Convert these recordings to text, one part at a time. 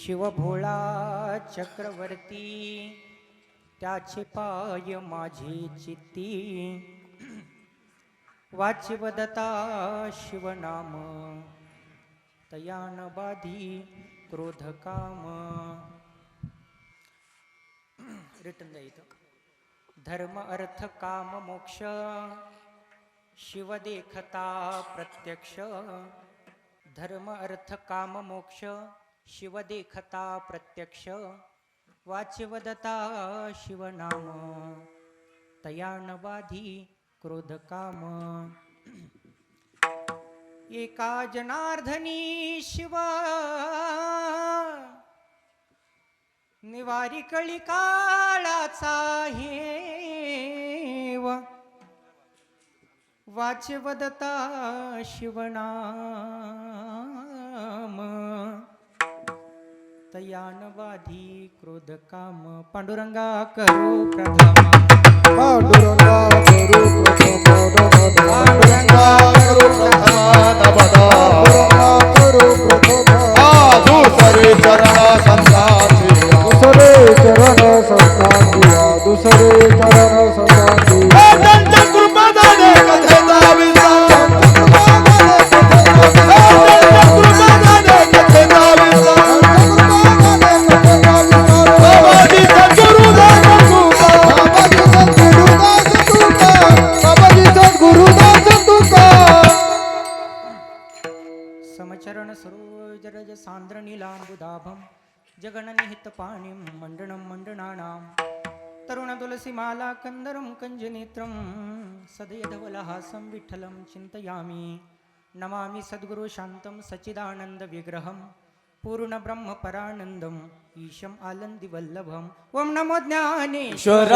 शिवभोळा चक्रवर्ती त्याचे पाय माझे चित्ती वाचिवदता शिवनाम तयान बाधी क्रोध काम रिटर्न द्यायचं धर्म अर्थ काम मोक्ष शिव देखता प्रत्यक्ष धर्म अर्थ काम मोक्ष शिव देखता प्रत्यक्ष वाचिवदता शिवनाम तयान बाधी क्रोध काम एका जनार्दनी शिव निवारी कळी काळाचा हेव वाचिवदता शिवनाम तयान बाधी क्रोध काम पांडुरंगा करू प्रथम पांडुरंगा करू प्रथम पांडुरंगा करू प्रथम पांडुरंगा करू प्रथम दुसरे चरण संतांची दुसरे चरण संतांची दुसरे चरण संतांची त्यांच्या कृपादाने कथेचा विस्तार समचरण सरोजरज सांद्र नीलांबुदाभम जगननिहित पाणिं मंडनं मंडनानां तरुण तुलसी माला कंदरं कंजनेत्रं सदयधवलहासं विठ्ठलं चिन्तयामि नमामि सद्गुरु शान्तं सच्चिदानन्द विग्रहं पूर्ण ब्रह्म परानन्दम् ईशम् आनन्दि वल्लभम् ओम नमो ज्ञानेश्वर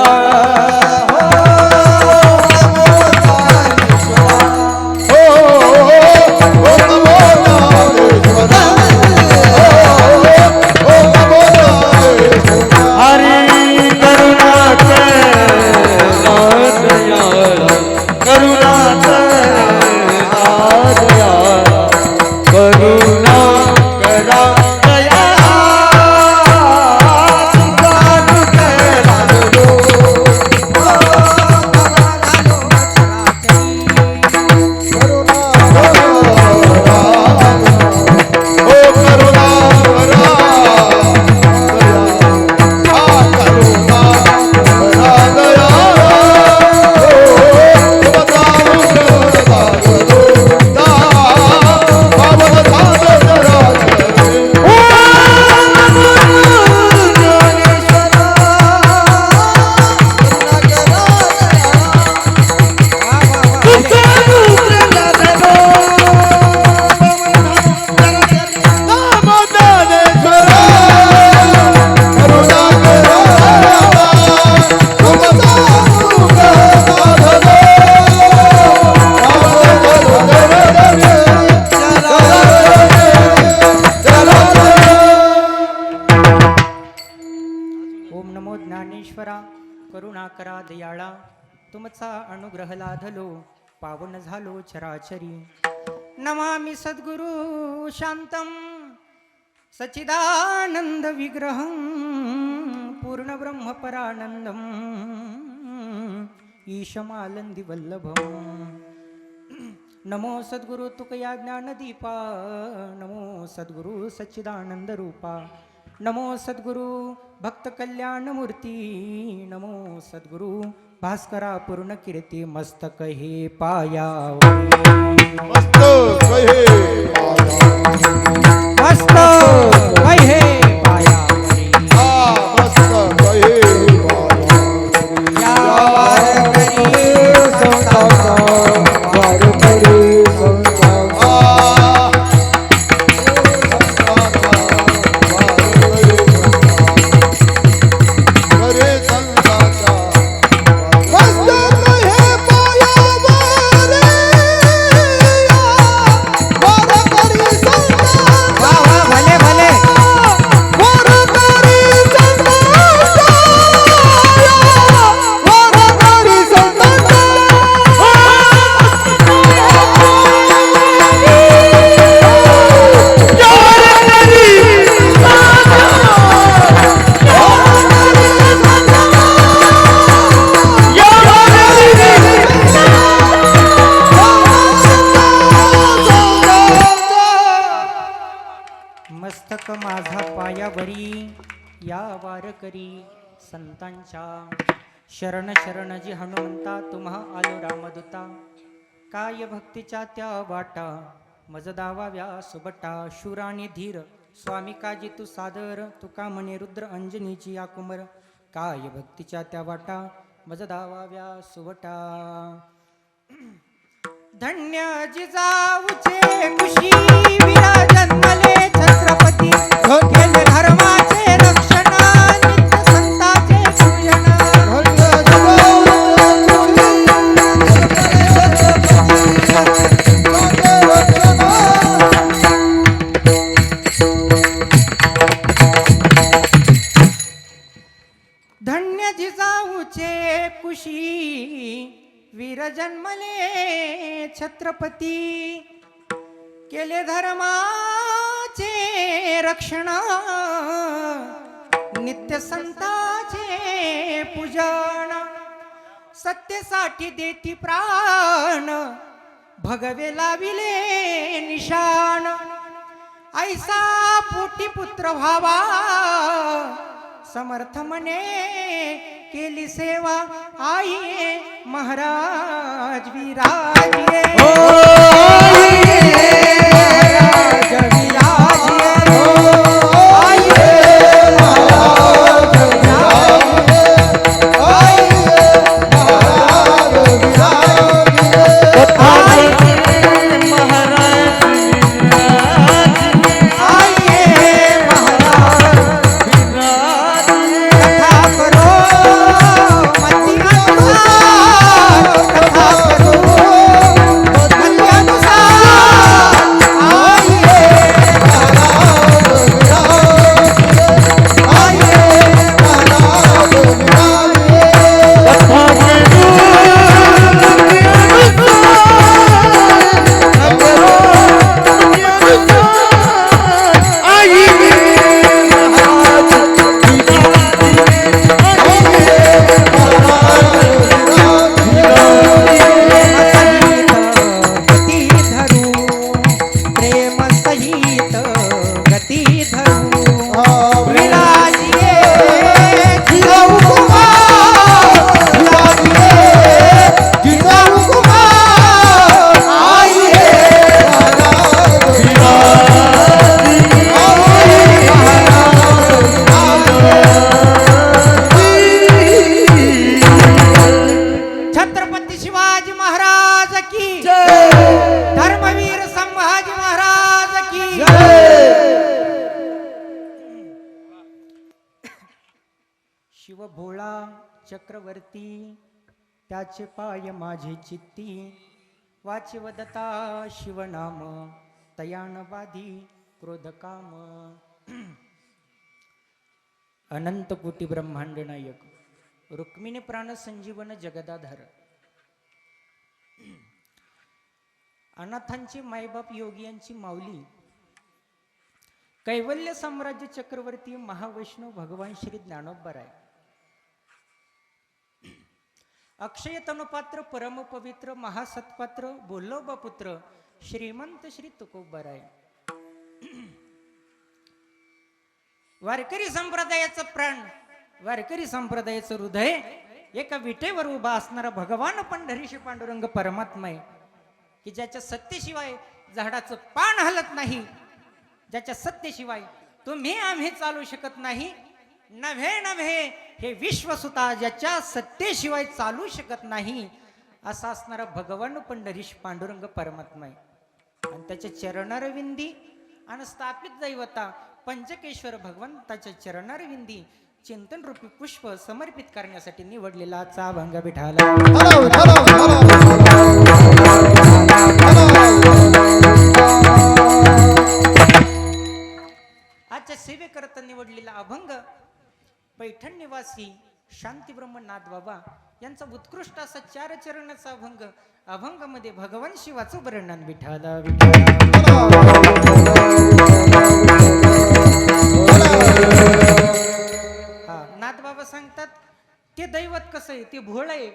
करुणाकरा दयाळा तुमचा अनुग्रह लाधलो पावन झालो चराचरी नमामि सद्गुरु शांतं सच्चिदानंद विग्रहं पूर्ण ब्रह्म परानंदं ईशमालंदि वल्लभं नमो सद्गुरु तुकया ज्ञानदीपा नमो सद्गुरु सच्चिदानंद रूपा नमो सद्गुरु भक्त कल्याण मूर्ती नमो सद्गुरु भास्करा पूर्ण कीर्ती मस्तक हे पायावरी मस्तक हे मस्तक हे पायावरी मस्तक हे या वारकरी संतांचा वारकरी संतांचा वारकरी संतांचा मस्तक माझा पायावरी या वारकरी संतांच्या शरण शरण जी हनुमंता तुम्हा आलो रामदूता काय भक्तीच्या त्या वाटा मज दावाव्या सुबटा शूर आणि धीर स्वामी काजी तू सादर तुका म्हणे रुद्र अंजनीची या कुमर काय भक्तीच्या त्या वाटा मज दावाव्या सुबटा धन्य जिजाऊचे कुशी विराजन्मले छत्रपती केले धर्माचे रक्षण नित्य संतांचे पूजन धन्य जिजाऊचे कुशी वीर जन्मले छत्रपती केले धर्माचे रक्षण नित्य संतांचे पूजन सत्यसाठी देती प्राण भगवे लाविले निशान ऐसा पोटी पुत्र व्हावा समर्थ मने केली सेवा आई महाराज विराजे महाराज विराजे आई महाराज शिव भोळा चक्रवर्ती त्याचे पाय माझे चित्ती वाचिवदता शिवनाम तयान बाधी क्रोध काम अनंत कोटी ब्रह्मांड नायक रुक्मिणी प्राण संजीवन जगदाधार अनाथांची मायबाप योगियांची माऊली कैवल्य साम्राज्य चक्रवर्ती महावैष्णव भगवान श्री ज्ञानोबराय अक्षय तनुपात्र परम पवित्र महासत्पात्र बोल्लोबा पुत्र श्रीमंत श्री तुकोबराय वारकरी संप्रदायाचं प्राण वारकरी संप्रदायाचं हृदय एका विटेवर उभा असणारा भगवान पंढरीशी पांडुरंग परमात्मा आहे की ज्याच्या सत्तेशिवाय झाडाचं पान हलत नाही ज्याच्या सत्तेशिवाय तुम्ही आम्ही चालू शकत नाही नव्हे नव्हे हे विश्वसुता ज्याच्या सत्तेशिवाय चालू शकत नाही असा असणारा भगवान पंढरीश पांडुरंग परमात्मा आहे आणि त्याच्या चरणारविंदी आणि स्थापित दैवता पंचकेश्वर भगवंताच्या चरणारविंदी चिंतन रूपी पुष्प समर्पित करण्यासाठी निवडलेला आजचा अभंग विठाला आजच्या सेवेकरता निवडलेला अभंग पैठण निवासी शांती ब्रह्मनाथ बाबा यांचा उत्कृष्ट असा 4 चरणाचा अभंग अभंगामध्ये भगवान शिवाचं वर्णन विठाला नाथबाबा सांगतात ते दैवत कसं आहे ते भोळ आहे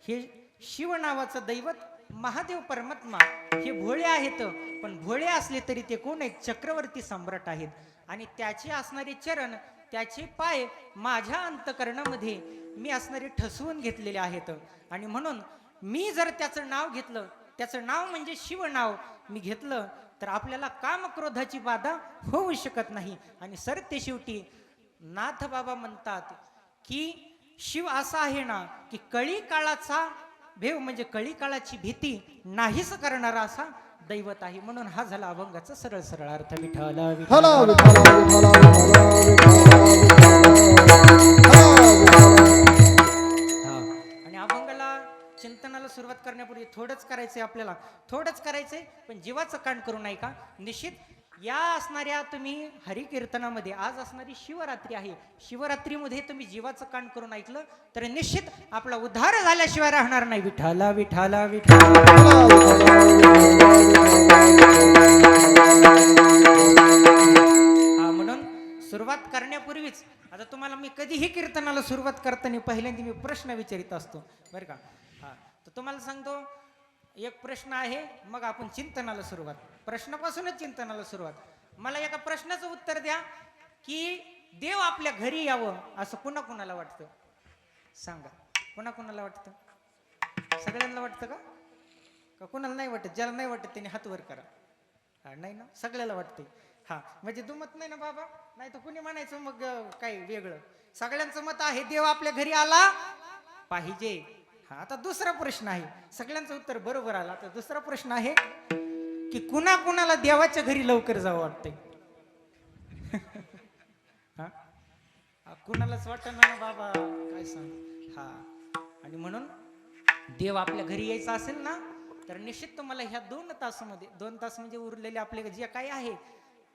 हे शिव नावाचं दैवत महादेव परमात्मा हे भोळे आहेत, पण भोळे असले तरी ते कोण आहेत? चक्रवर्ती सम्राट आहेत. आणि त्याचे असणारे चरण, त्याचे पाय माझ्या अंतकरणामध्ये मी असणारे ठसवून घेतलेले आहेत. आणि म्हणून मी जर त्याचं नाव घेतलं, त्याचं नाव म्हणजे शिव नाव मी घेतलं, तर आपल्याला काम क्रोधाची बाधा होऊ शकत नाही. आणि सरते शेवटी नाथ बाबा म्हणतात की शिव असा आहे ना, की कळी काळाचा भेव म्हणजे कळी काळाची भीती नाहीस करणारा असा दैवत आहे. म्हणून हा झाला अभंगाचा सरळ सरळ अर्थ. विठ्ठला हला विठ्ठला. विठला विठला हा. आणि अभंगाला चिंतनाला सुरुवात करण्यापूर्वी थोडंच करायचंय, आपल्याला थोडंच करायचंय, पण जीवाचं कान करू नये का. निश्चित या असणाऱ्या तुम्ही हरिकीर्तनामध्ये आज असणारी शिवरात्री आहे, शिवरात्रीमध्ये तुम्ही जीवाचं कान करून ऐकलं तर निश्चित आपला उद्धार झाल्याशिवाय राहणार नाही. विठ्ठला विठ्ठला विठ्ठला. हा, म्हणून सुरुवात करण्यापूर्वीच आता तुम्हाला मी कधीही कीर्तनाला सुरुवात करताना पहिल्यांदा मी प्रश्न विचारित असतो बरं का. हा, तर तुम्हाला सांगतो एक प्रश्न आहे, मग आपण चिंतनाला सुरुवात, प्रश्नापासूनच चिंतनाला सुरुवात. मला एका प्रश्नाचं उत्तर द्या की देव आपल्या घरी यावं असं कुणाकुणाला वाटतं? सांगा, कुणाकुणाला वाटतं? सगळ्यांना वाटतं का? का कुणाला नाही वाटत? ज्याला नाही वाटत त्याने हात वर करा. हा, नाही ना, सगळ्याला वाटते. हा, म्हणजे दुमत नाही ना बाबा, नाही तर कुणी म्हणायचं मग काय वेगळं. सगळ्यांचं मत आहे देव आपल्या घरी आला पाहिजे. हा, आता दुसरा प्रश्न आहे, सगळ्यांचं उत्तर बरोबर आला. तर दुसरा प्रश्न आहे की कुणा कुणाला देवाच्या घरी लवकर जावं वाटतंय? हा, कुणालाच वाटत ना बाबा, काय सांग. हा, आणि म्हणून देव आपल्या घरी यायचा असेल ना, तर निश्चित तुम्हाला ह्या 2 तासामध्ये, 2 तास म्हणजे उरलेले आपले जे काही आहे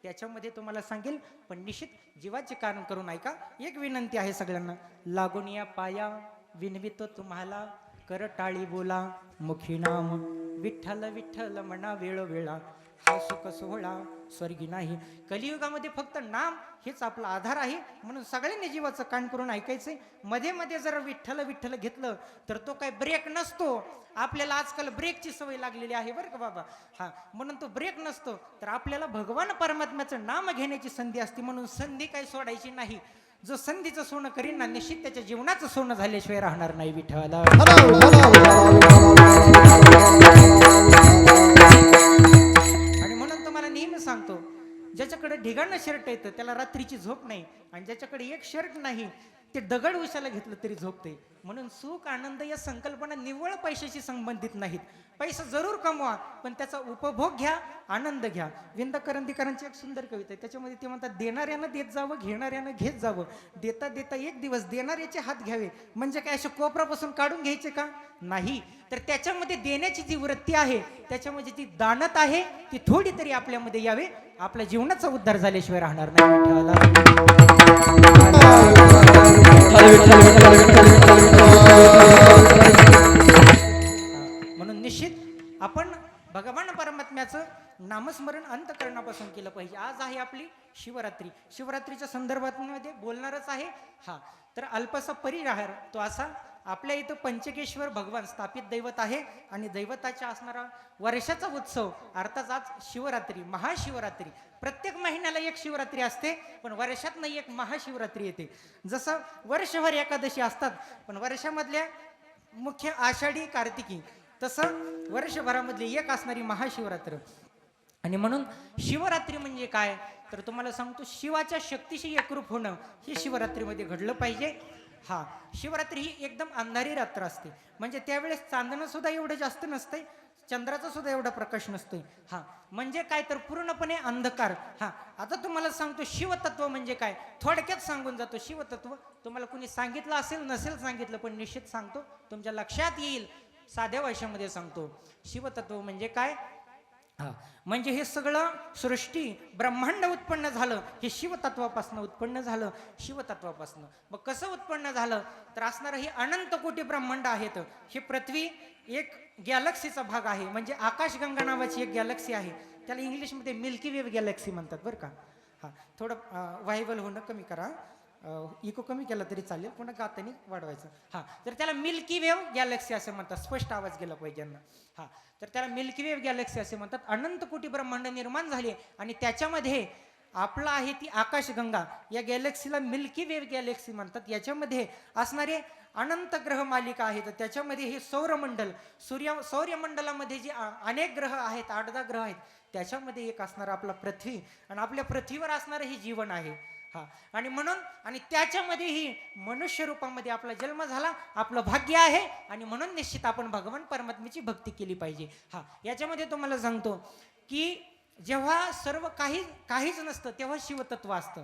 त्याच्यामध्ये तुम्हाला सांगेल. पण निश्चित जीवाचे कारण करून ऐका. एक विनंती आहे सगळ्यांना, लागून या पाया विनवितो तुम्हाला, कर टाळी बोला मुखी नाम विठ्ठल विठ्ठल म्हणा वेळोवेळा, हा सुख सोहळा स्वर्गी नाही. कलियुगामध्ये फक्त नाम हेच आपला आधार आहे. म्हणून सगळ्यांनी जीवाचं कान करून ऐकायचंय. मध्ये मध्ये जर विठ्ठल विठ्ठल घेतलं तर तो काय ब्रेक नसतो. आपल्याला आजकाल ब्रेकची सवय लागलेली आहे बरं का बाबा. हा, म्हणून तो ब्रेक नसतो. तर आपल्याला भगवान परमात्म्याचं नाम घेण्याची संधी असते. म्हणून संधी काही सोडायची नाही. जो संधीचं सोनं करीन ना, निश्चित त्याच्या जीवनाचं सोनं झाल्याशिवाय राहणार नाही. विठ्ठला. आणि म्हणून तुम्हाला नेहमी सांगतो, ज्याच्याकडे ढिगाणं शर्ट येतं त्याला रात्रीची झोप नाही, आणि ज्याच्याकडे एक शर्ट नाही ते दगड उशाला घेतलं तरी झोपते. म्हणून सुख आनंद या संकल्पना निव्वळ पैशाशी संबंधित नाहीत. पैसा जरूर कमवा, पण त्याचा उपभोग घ्या, आनंद घ्या. विंद करंदीकरांची एक सुंदर कविता आहे, त्याच्यामध्ये ते म्हणतात, देणाऱ्यानं देत जावं, घेणाऱ्यानं घेत जावं, देता देता एक दिवस देणाऱ्याचे हात घ्यावे. म्हणजे काय अशा कोपरापासून काढून घ्यायचे का? नाही. तर त्याच्यामध्ये देण्याची जी वृत्ती आहे, त्याच्यामध्ये ती दानत आहे, ती थोडी तरी आपल्यामध्ये यावे. आपल्या जीवनाचा उद्धार झाल्याशिवाय राहणार नाही. म्हणून निश्चित आपण भगवान परमात्म्याचं नामस्मरण अंतकरणापासून केलं पाहिजे. आज आहे आपली शिवरात्री. शिवरात्रीच्या संदर्भात मध्ये बोलणारच आहे. हा, तर अल्पसा परिहार तो असा, आपल्या इथं पंचकेश्वर भगवान स्थापित दैवत आहे. आणि दैवताच्या असणारा वर्षाचा उत्सव अर्थात आज शिवरात्री, महाशिवरात्री. प्रत्येक महिन्याला एक शिवरात्री असते, पण वर्षातनं एक महाशिवरात्री येते. जसं वर्षभर एकादशी असतात, पण वर्षामधल्या मुख्य आषाढी कार्तिकी, तसं वर्षभरामधली एक असणारी महाशिवरात्र. आणि म्हणून शिवरात्री म्हणजे काय, तर तुम्हाला सांगतो, शिवाच्या शक्तीशी एकरूप होणं हे शिवरात्रीमध्ये घडलं पाहिजे. हा, शिवरात्री ही एकदम अंधारी रात्र असते. म्हणजे त्यावेळेस चांदणं सुद्धा एवढं जास्त नसतंय, चंद्राचा सुद्धा एवढा प्रकाश नसतोय. हा, म्हणजे काय तर पूर्णपणे अंधकार. हा, आता तुम्हाला सांगतो शिवतत्व म्हणजे काय, थोडक्यात सांगून जातो. शिवतत्व तुम्हाला कुणी सांगितलं असेल नसेल सांगितलं, पण निश्चित सांगतो, तुमच्या लक्षात येईल. साध्या भाषेमध्ये सांगतो, शिवतत्व म्हणजे काय. हा, म्हणजे हे सगळं सृष्टी ब्रह्मांड उत्पन्न झालं हे शिवतत्वापासून उत्पन्न झालं. शिवतत्वापासून मग कसं उत्पन्न झालं, तर असणारं हे अनंत कोटी ब्रह्मांड आहेत. हे पृथ्वी एक गॅलक्सीचा भाग आहे. म्हणजे आकाशगंगा नावाची एक गॅलक्सी आहे, त्याला इंग्लिशमध्ये मिल्की वे गॅलक्सी म्हणतात बरं का. हा, थोडं व्हायबल होणं कमी करा. इको कमी केला तरी चालेल, पुन्हा गातानी वाढवायचं. हा, तर त्याला मिल्की वेव्ह गॅलेक्सी असे म्हणतात. स्पष्ट आवाज गेला पाहिजे यांना. हा, तर त्याला मिल्की वेव्ह गॅलेक्सी असे म्हणतात. अनंत कोटी ब्रह्मांड निर्माण झाले आणि त्याच्यामध्ये आपला आहे ती आकाशगंगा, या गॅलेक्सीला मिल्की वेव्ह गॅलेक्सी म्हणतात. याच्यामध्ये असणारे अनंत ग्रह मालिका आहेत. त्याच्यामध्ये हे सौरमंडल, सौरमंडलामध्ये जे अनेक ग्रह आहेत, 8-10 ग्रह आहेत, त्याच्यामध्ये एक असणारा आपला पृथ्वी, आणि आपल्या पृथ्वीवर असणारं हे जीवन आहे. हा, आणि म्हणून आणि त्याच्यामध्येही मनुष्य रूपामध्ये आपला जन्म झाला, आपलं भाग्य आहे, आणि म्हणून निश्चित आपण भगवान परमात्म्याची भक्ती केली पाहिजे. हा, याच्यामध्ये तुम्हाला सांगतो की जेव्हा सर्व काहीच नसतं तेव्हा शिवतत्व असतं.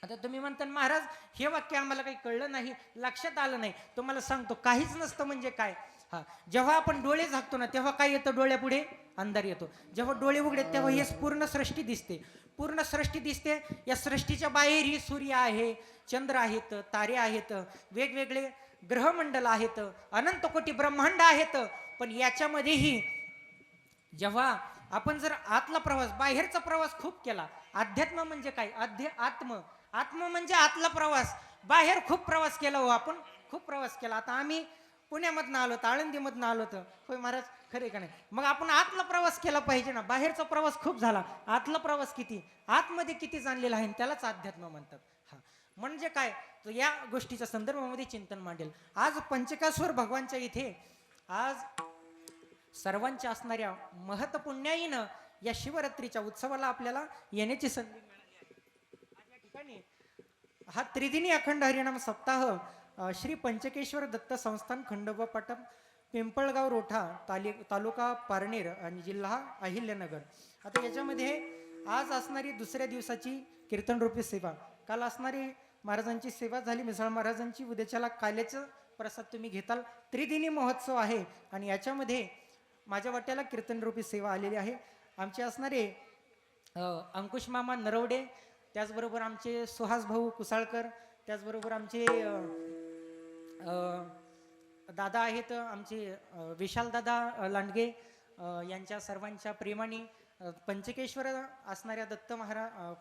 आता तुम्ही म्हणता महाराज हे वाक्य आम्हाला काही कळलं नाही, लक्षात आलं नाही. तुम्हाला सांगतो काहीच नसतं म्हणजे काय. हा, जेव्हा आपण डोळे झाकतो ना तेव्हा काय येतं, डोळ्यापुढे अंधार येतो. जेव्हा डोळे उघडे तेव्हा ही पूर्ण सृष्टी दिसते. पूर्ण सृष्टी दिसते. या सृष्टीच्या बाहेरही सूर्य आहे, चंद्र आहेत, तारे आहेत, वेगवेगळे ग्रहमंडल आहेत, अनंत कोटी ब्रह्मांड आहेत. पण याच्यामध्येही जेव्हा आपण जर आतला प्रवास, बाहेरचा प्रवास खूप केला, अध्यात्म म्हणजे काय, आत्म म्हणजे आतला प्रवास. बाहेर खूप प्रवास केला हो, आपण खूप प्रवास केला. आता आम्ही पुण्यामधनं आलो, आळंदीमधनं आलो, तर होय महाराज खरे का नाही. मग आपण आतला प्रवास केला पाहिजे ना. बाहेरचा प्रवास खूप झाला, आतला प्रवास किती, आतमध्ये किती जाणलेला आहे, त्यालाच अध्यात्म म्हणतात. हा, म्हणजे काय, तर या गोष्टीच्या संदर्भामध्ये चिंतन मांडेल. आज पंचकास्वर भगवानच्या इथे आज सर्वांच्या असणाऱ्या महत्पुण्याईनं या शिवरात्रीच्या उत्सवाला आपल्याला येण्याची संधी मिळाली आहे. आज या ठिकाणी हा त्रिदिनी अखंड हरिनाम सप्ताह श्री पंचकेश्वर दत्त संस्थान, खंडोबा पाटण, पिंपळगाव रोठा, तालुका पारनेर आणि जिल्हा अहिल्यानगर. आता याच्यामध्ये आज असणारी दुसऱ्या दिवसाची कीर्तनरूपी सेवा, काल असणारी महाराजांची सेवा झाली मिसाळ महाराजांची, उद्याच्याला काल्याचं प्रसाद तुम्ही घेताल. त्रिदिनी महोत्सव आहे आणि याच्यामध्ये माझ्या वाट्याला कीर्तनरूपी सेवा आलेली आहे. आमचे असणारे अंकुश मामा नरवडे, त्याचबरोबर आमचे सुहास भाऊ कुसाळकर, त्याचबरोबर आमचे दादा आहेत आमचे विशाल दादा लांडगे, यांच्या सर्वांच्या प्रेमाने पंचकेश्वर असणाऱ्या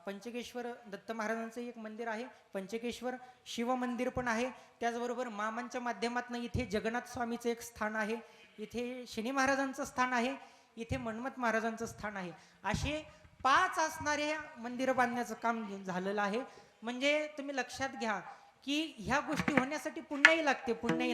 पंचकेश्वर दत्त महाराजांचं एक मंदिर आहे, पंचकेश्वर शिव मंदिर पण आहे. त्याचबरोबर मामांच्या माध्यमातून इथे जगन्नाथ स्वामीचं एक स्थान आहे, इथे शनी महाराजांचं स्थान आहे, इथे मन्मथ महाराजांचं स्थान आहे. असे 5 असणारे मंदिर बांधण्याचं काम झालेलं आहे. म्हणजे तुम्ही लक्षात घ्या की ह्या गोष्टी होण्यासाठी पुण्याही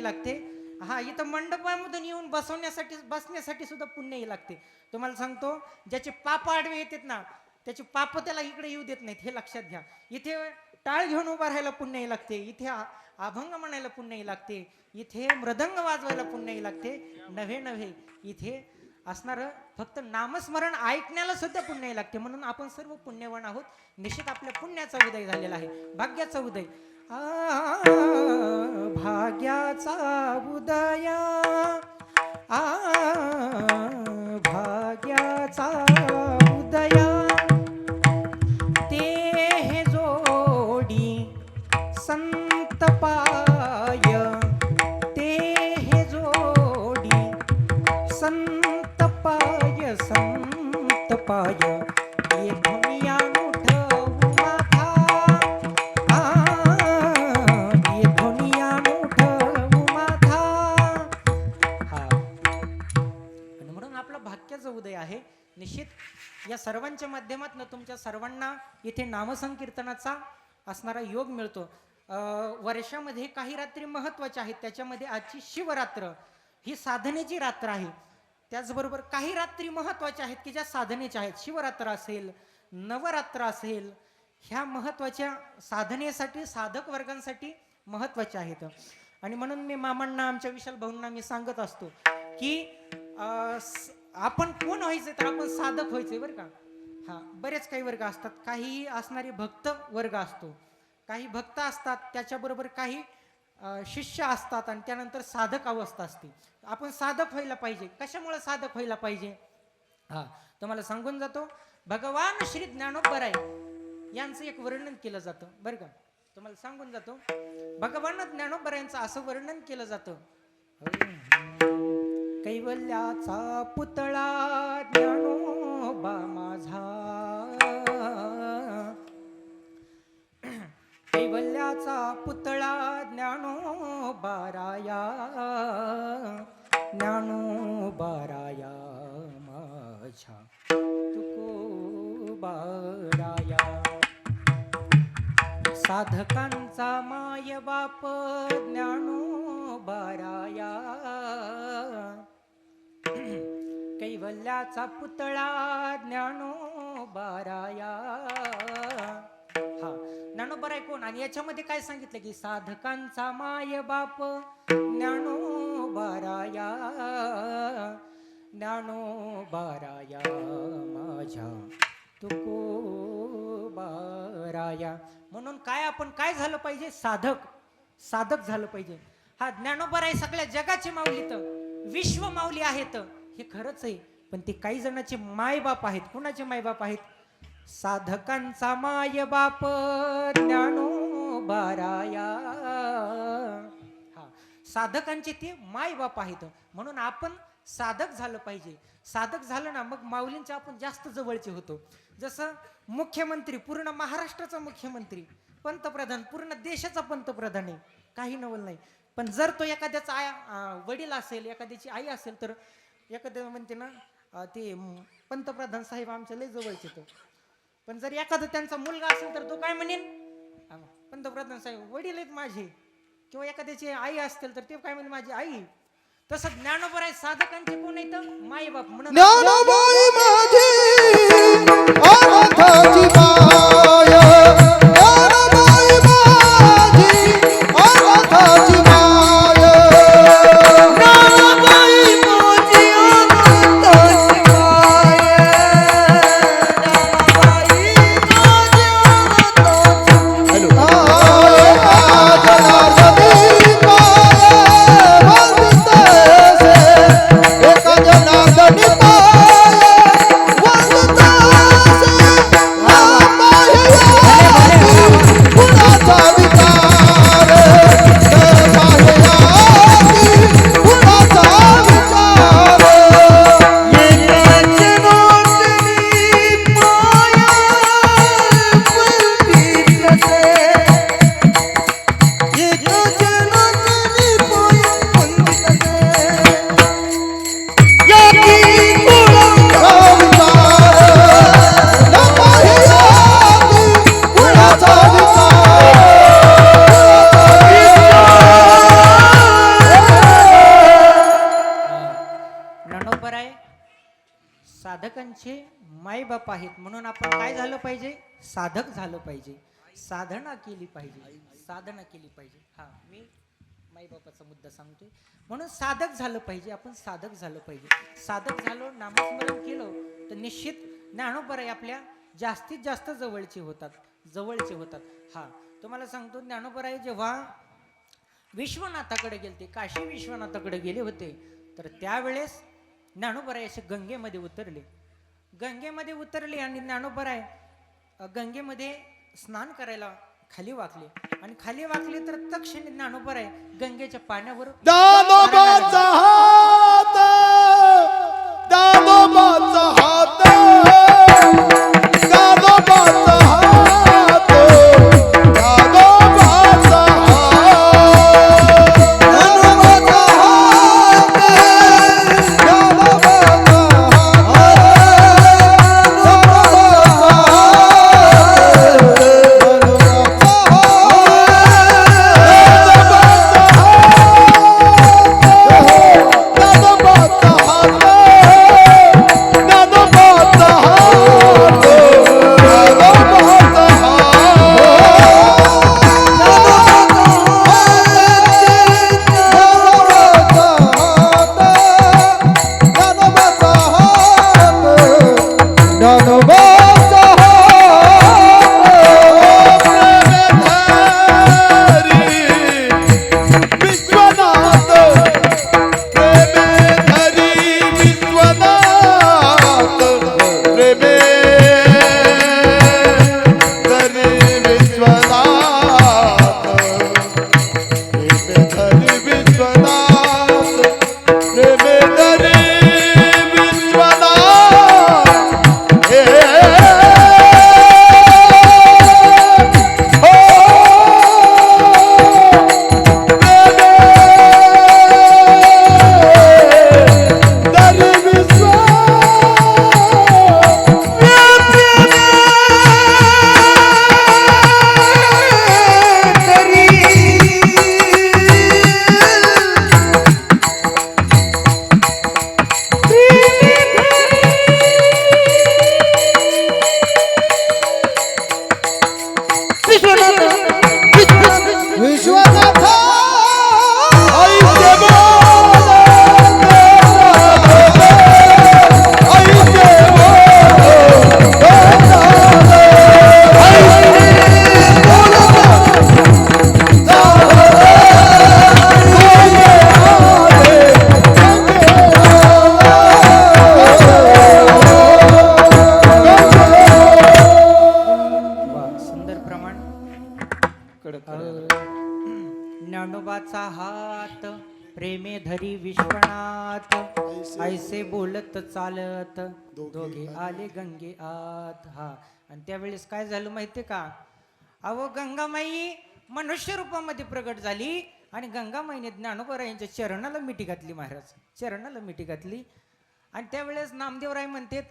लागते. हा, इथं मंडपामधून येऊन बसण्यासाठी सुद्धा पुण्याही लागते. तुम्हाला सांगतो, ज्याचे पाप आडवे येतात ना त्याचे पाप त्याला इकडे येऊ देत नाहीत, हे लक्षात घ्या. इथे टाळ घेऊन उभा राहायला पुण्याही लागते, इथे अभंग म्हणायला पुण्याही लागते, इथे मृदंग वाजवायला पुण्याही लागते. नव्हे इथे असणारं फक्त नामस्मरण ऐकण्याला सुद्धा पुण्याही लागते. म्हणून आपण सर्व पुण्यवान आहोत. निश्चित आपल्या पुण्याचा उदय झालेला आहे, भाग्याचा उदय. भाग्याचा उदय, भाग्याचा उदय, ते हे जोडी संत पाय, ते हे जोडी संत पाय, संत पाय, ये दुनिया उठवू माथा, ये दुनिया उठवू माथा. हा, आणि म्हणून आपला भाग्याचा उदय आहे. निश्चित या सर्वांच्या माध्यमातून तुमच्या सर्वांना इथे नामसंकीर्तनाचा असणारा योग मिळतो. वर्षामध्ये काही रात्री महत्त्वाच्या आहेत, त्याच्यामध्ये आजची शिवरात्र ही साधनेची रात्र आहे. त्याचबरोबर काही रात्री महत्त्वाच्या आहेत की ज्या साधनेच्या आहेत. शिवरात्र असेल, नवरात्र असेल, ह्या महत्त्वाच्या साधनेसाठी साधक वर्गांसाठी महत्त्वाच्या आहेत. आणि म्हणून मी मामांना, आमच्या विशाल भाऊंना मी सांगत असतो की आपण कोण व्हायचं, तर आपण साधक व्हायचंय बरं का. हा, बरेच काही वर्ग असतात, काही असणारे भक्त वर्ग असतो, काही भक्त असतात, त्याच्याबरोबर काही शिष्य असतात, आणि त्यानंतर साधक अवस्था असते. आपण साधक व्हायला पाहिजे. कशामुळे साधक व्हायला पाहिजे, हा तुम्हाला सांगून जातो. भगवान श्री ज्ञानोबराय यांचं एक वर्णन केलं जातं बरं का. तुम्हाला सांगून जातो, भगवान ज्ञानोबरायांचं असं वर्णन केलं जातं. कैवल्याचा पुतळा ज्ञानोबा माझा, कैवल्या कैवल्याचा पुतळा ज्ञानोबाराया ज्ञानोबाराया माझ्या तुकोबाराया साधकांचा माय बाप ज्ञानोबाराया कैवल्याचा पुतळा ज्ञानोबाराया हा ज्ञानोबाराय कोण आणि याच्यामध्ये काय सांगितलं की साधकांचा माय बाप ज्ञानोबाराया ज्ञानोबाराया माझ्या तुकोबाराया म्हणून काय आपण काय झालं पाहिजे साधक झालं पाहिजे हा ज्ञानोबाराय सगळ्या जगाची माऊली तर विश्व माऊली आहेत हे खरंच आहे पण ते काही जणांचे मायबाप आहेत कुणाचे मायबाप आहेत साधकांचा माय बाप ज्ञानोबाराया हा साधकांचे ते माय बाप आहेत म्हणून आपण साधक झालं पाहिजे साधक झालं ना मग माऊलींच्या आपण जास्त जवळचे होतो जसं मुख्यमंत्री पूर्ण महाराष्ट्राचा मुख्यमंत्री पंतप्रधान पूर्ण देशाचा पंतप्रधान आहे काही नवल नाही पण जर तो एखाद्याचा वडील असेल एखाद्याची आई असेल तर एखाद्या म्हणते ना ते पंतप्रधान साहेब आमच्या लय जवळचे तो पण जर एखादा त्यांचा मुलगा असेल तर तो काय म्हणेन पंतप्रधान साहेब वडील आहेत माझे किंवा एखाद्याची आई असतील तर ते काय म्हणेन माझी आई तसं ज्ञानोबाराय साधकांचे कोण आहेत मायबाप म्हणून ज्ञानोबाई माझी अनाथाची माय ज्ञानोबाई माझी अनाथाची माय ज्ञानोबाई माझी अनाथाची माय ज्ञानोबाई साधकांचे मायबाप आहेत म्हणून आपण काय झालं पाहिजे साधक झालं पाहिजे साधना केली पाहिजे हा मी मायबापाचा मुद्दा सांगतोय म्हणून साधक झालं पाहिजे आपण साधक झालं पाहिजे साधक झालो नामस्मरण केलं तर निश्चित ज्ञानोबाराय आपल्या जास्तीत जास्त जवळचे होतात हा तुम्हाला सांगतो ज्ञानोबाराय जेव्हा विश्वनाथाकडे गेलते काशी विश्वनाथाकडे गेले होते तर त्यावेळेस ज्ञानोबाराय असे गंगेमध्ये उतरले आणि ज्ञानोबाराय गंगेमध्ये स्नान करायला खाली वाकले तर तक्षणी ज्ञानोबाराय गंगेच्या पाण्यावर दानोबाचा हात दानोबाचा हात दानोबाचा हात दानोबाचा विश्वनाथ आईचे बोल आईचे वा सुंदर प्रमाण ज्ञानोबाचा हात प्रेमे धरी विश्वनाथ ऐसे बोलत चालत दोघे आले गंगे आत. हा आणि त्यावेळेस काय झालं माहितीये का? अहो गंगामाई मनुष्य रूपामध्ये प्रगट झाली आणि गंगामाईने ज्ञानोबारायांच्या चरणाला मिठी घातली. महाराज चरणाला मिठी घातली आणि त्यावेळेस नामदेवराय म्हणतात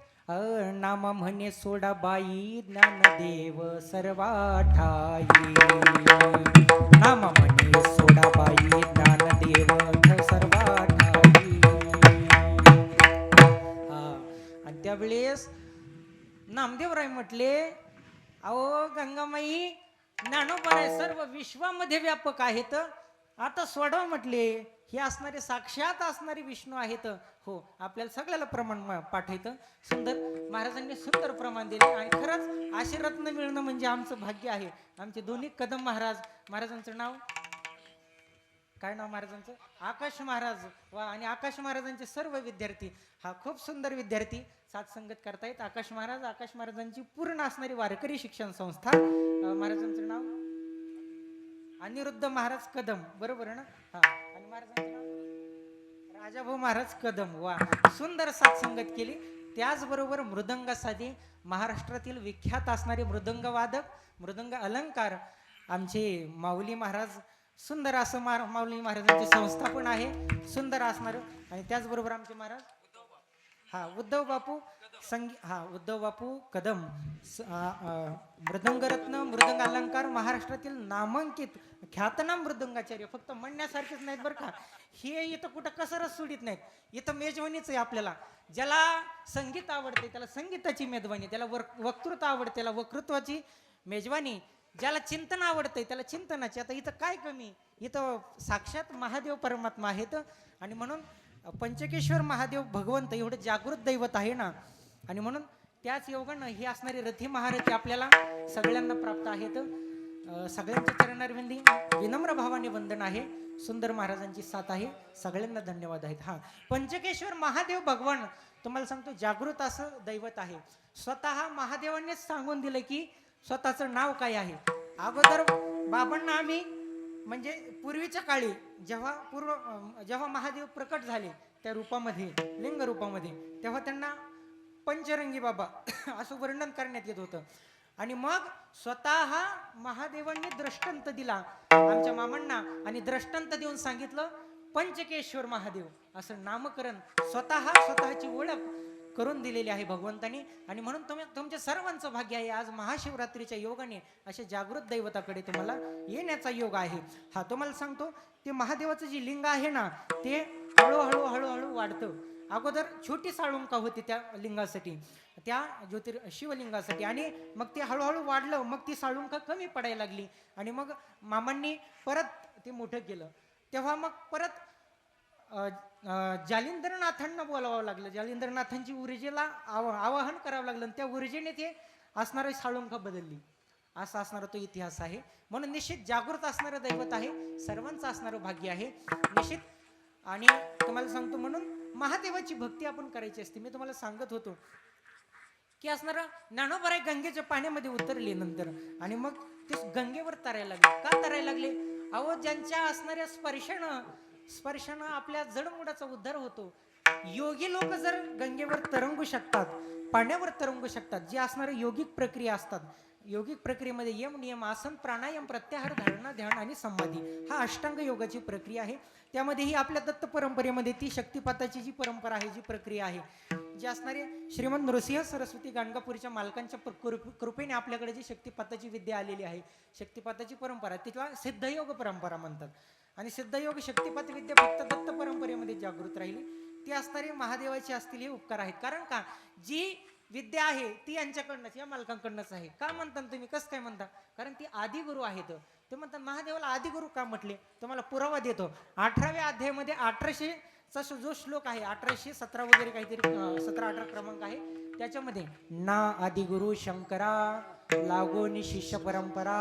नामा म्हणे सोडा बाई ज्ञानदेव सर्वा ठाई. नामा म्हणे सोडा बाई ज्ञानदेव सर्वा ठाई. हा आणि त्यावेळेस नामदेवराय म्हटले अहो गंगामाई ज्ञानोबाराय सर्व विश्वामध्ये व्यापक आहेत. आता सोडवा म्हटले हे असणारे साक्षात असणारे विष्णू आहेत. हो आपल्याला सगळ्याला प्रमाण पाठवतं. सुंदर महाराजांनी सुंदर प्रमाण दिले आणि खरंच असे रत्न मिळणं म्हणजे आमचं भाग्य आहे. आमचे दोन्ही कदम महाराज, महाराजांचं नाव काय नाव महाराजांचं? आकाश महाराज. वा आणि आकाश महाराजांचे सर्व विद्यार्थी हा खूप सुंदर विद्यार्थी साथसंगत करतायत. आकाश महाराजांची पूर्ण असणारी वारकरी शिक्षण संस्था. महाराजांचं नाव अनिरुद्ध महाराज कदम, बरोबर आहे ना? हा आणि महाराजांचं नाव राजाभाऊ महाराज कदम. वा सुंदर साथसंगत केली. त्याचबरोबर मृदंगासाठी महाराष्ट्रातील विख्यात असणारे मृदंगवादक, मृदंग अलंकार आमचे माऊली महाराज. सुंदर असं माऊली महाराजांची संस्था पण आहे सुंदर असणार. आणि त्याचबरोबर आमचे महाराज हा उद्धव बापू उद्धव बापू कदम मृदंगरत्न मृदंग अलंकार महाराष्ट्रातील नामांकित ख्यातनाम मृदंगाचार्य. फक्त म्हणण्यासारखेच नाहीत बरं का, हे इथं कुठं कसरच सोडित नाहीत. इथं मेजवानीच आहे आपल्याला. ज्याला संगीत आवडते त्याला संगीताची मेजवानी, त्याला वक्तृत्व आवडते त्याला वक्तृत्वाची मेजवानी, ज्याला चिंतन आवडतंय त्याला चिंतनाची. आता इथं काय कमी, इथं साक्षात महादेव परमात्मा आहेत. आणि म्हणून पंचकेश्वर महादेव भगवंत एवढं जागृत दैवत आहे ना. आणि म्हणून त्याच योगानं ही असणारी रथी महारथी आपल्याला सगळ्यांना प्राप्त आहेत. सगळ्यांच्या चरणारविंदी विनम्र भावाने वंदन आहे. सुंदर महाराजांची साथ आहे. सगळ्यांना धन्यवाद आहेत. हा पंचकेश्वर महादेव भगवान तुम्हाला सांगतो जागृत असं दैवत आहे. स्वतः महादेवांनीच सांगून दिलं की स्वतःचं नाव काय आहे. अगोदर बाबांना आम्ही म्हणजे पूर्वीच्या काळी जेव्हा महादेव प्रकट झाले त्या रूपामध्ये लिंग रूपामध्ये, तेव्हा त्यांना पंचरंगी बाबा असं वर्णन करण्यात येत होतं. आणि मग स्वतः महादेवांनी दृष्टांत दिला आमच्या मामांना आणि दृष्टांत देऊन सांगितलं पंचकेश्वर महादेव असं नामकरण स्वतःची ओळख करून दिलेली आहे भगवंतानी. आणि म्हणून तुमच्या सर्वांचं भाग्य आहे आज महाशिवरात्रीच्या योगाने अशा जागृत दैवताकडे तुम्हाला येण्याचा योग आहे. हा तुम्हाला सांगतो ते महादेवाचं जे लिंग आहे ना ते हळूहळू वाढतं. अगोदर छोटी साळुंका होती त्या लिंगासाठी, त्या शिवलिंगासाठी. आणि मग ते हळूहळू वाढलं, मग ती साळुंका कमी पडायला लागली. आणि मग मामांनी परत ते मोठं केलं. तेव्हा मग परत जालिंदरनाथांना बोलावं लागलं. जालिंदरनाथांची ऊर्जेला आवाहन करावं लागलं. त्या ऊर्जेने ते असणारी साळुंका बदलली. असा असणारा तो इतिहास आहे. म्हणून निश्चित जागृत असणारं दैवत आहे. सर्वांचं असणारं भाग्य आहे निश्चित. आणि तुम्हाला सांगतो म्हणून महादेवाची भक्ती आपण करायची असते. मी तुम्हाला सांगत होतो की असणारा ज्ञानोबाराय गंगेच्या पाण्यामध्ये उतरले नंतर आणि मग ते गंगेवर तरायला लागले. का तरायला लागले? अहो ज्यांच्या असणाऱ्या स्पर्शानं आपल्या जडमुडाचा उद्धार होतो. योगी लोक जर गंगेवर तरंगू शकतात, पाण्यावर तरंगू शकतात, जे असणारे योगिक प्रक्रिया असतात. योगिक प्रक्रियेमध्ये यम नियम आसन प्राणायाम प्रत्याहार धारणा ध्यान आणि समाधी हा अष्टांग योगाची प्रक्रिया आहे. त्यामध्ये ही आपल्या दत्त परंपरेमध्ये ती शक्तिपाताची जी परंपरा आहे, जी प्रक्रिया आहे, जी असणारे श्रीमंत नृसिंह सरस्वती गाणगापूरच्या मालकांच्या कृपेने आपल्याकडे जी शक्तिपाताची विद्या आलेली आहे, शक्तिपाताची परंपरा तिला सिद्धयोग परंपरा म्हणतात. आणि सिद्धयोग शक्तिपात विद्या फक्त दत्त परंपरेमध्ये जागृत राहिली. ती असणारी महादेवाची असतील हे उपकार आहेत. कारण का जी विद्या आहे ती यांच्याकडनंच, या मालकांकडनंच आहे. का म्हणता तुम्ही, कसं काय म्हणता? कारण ती आदिगुरु आहेत. ते म्हणतात महादेवाला आदिगुरु का म्हटले? तुम्हाला पुरावा देतो. 18व्या अध्यायामध्ये 1800 चा जो श्लोक आहे, 1817 वगैरे काहीतरी 17-18 क्रमांक आहे, त्याच्यामध्ये ना आदिगुरु शंकरा लागोनी शिष्य परंपरा,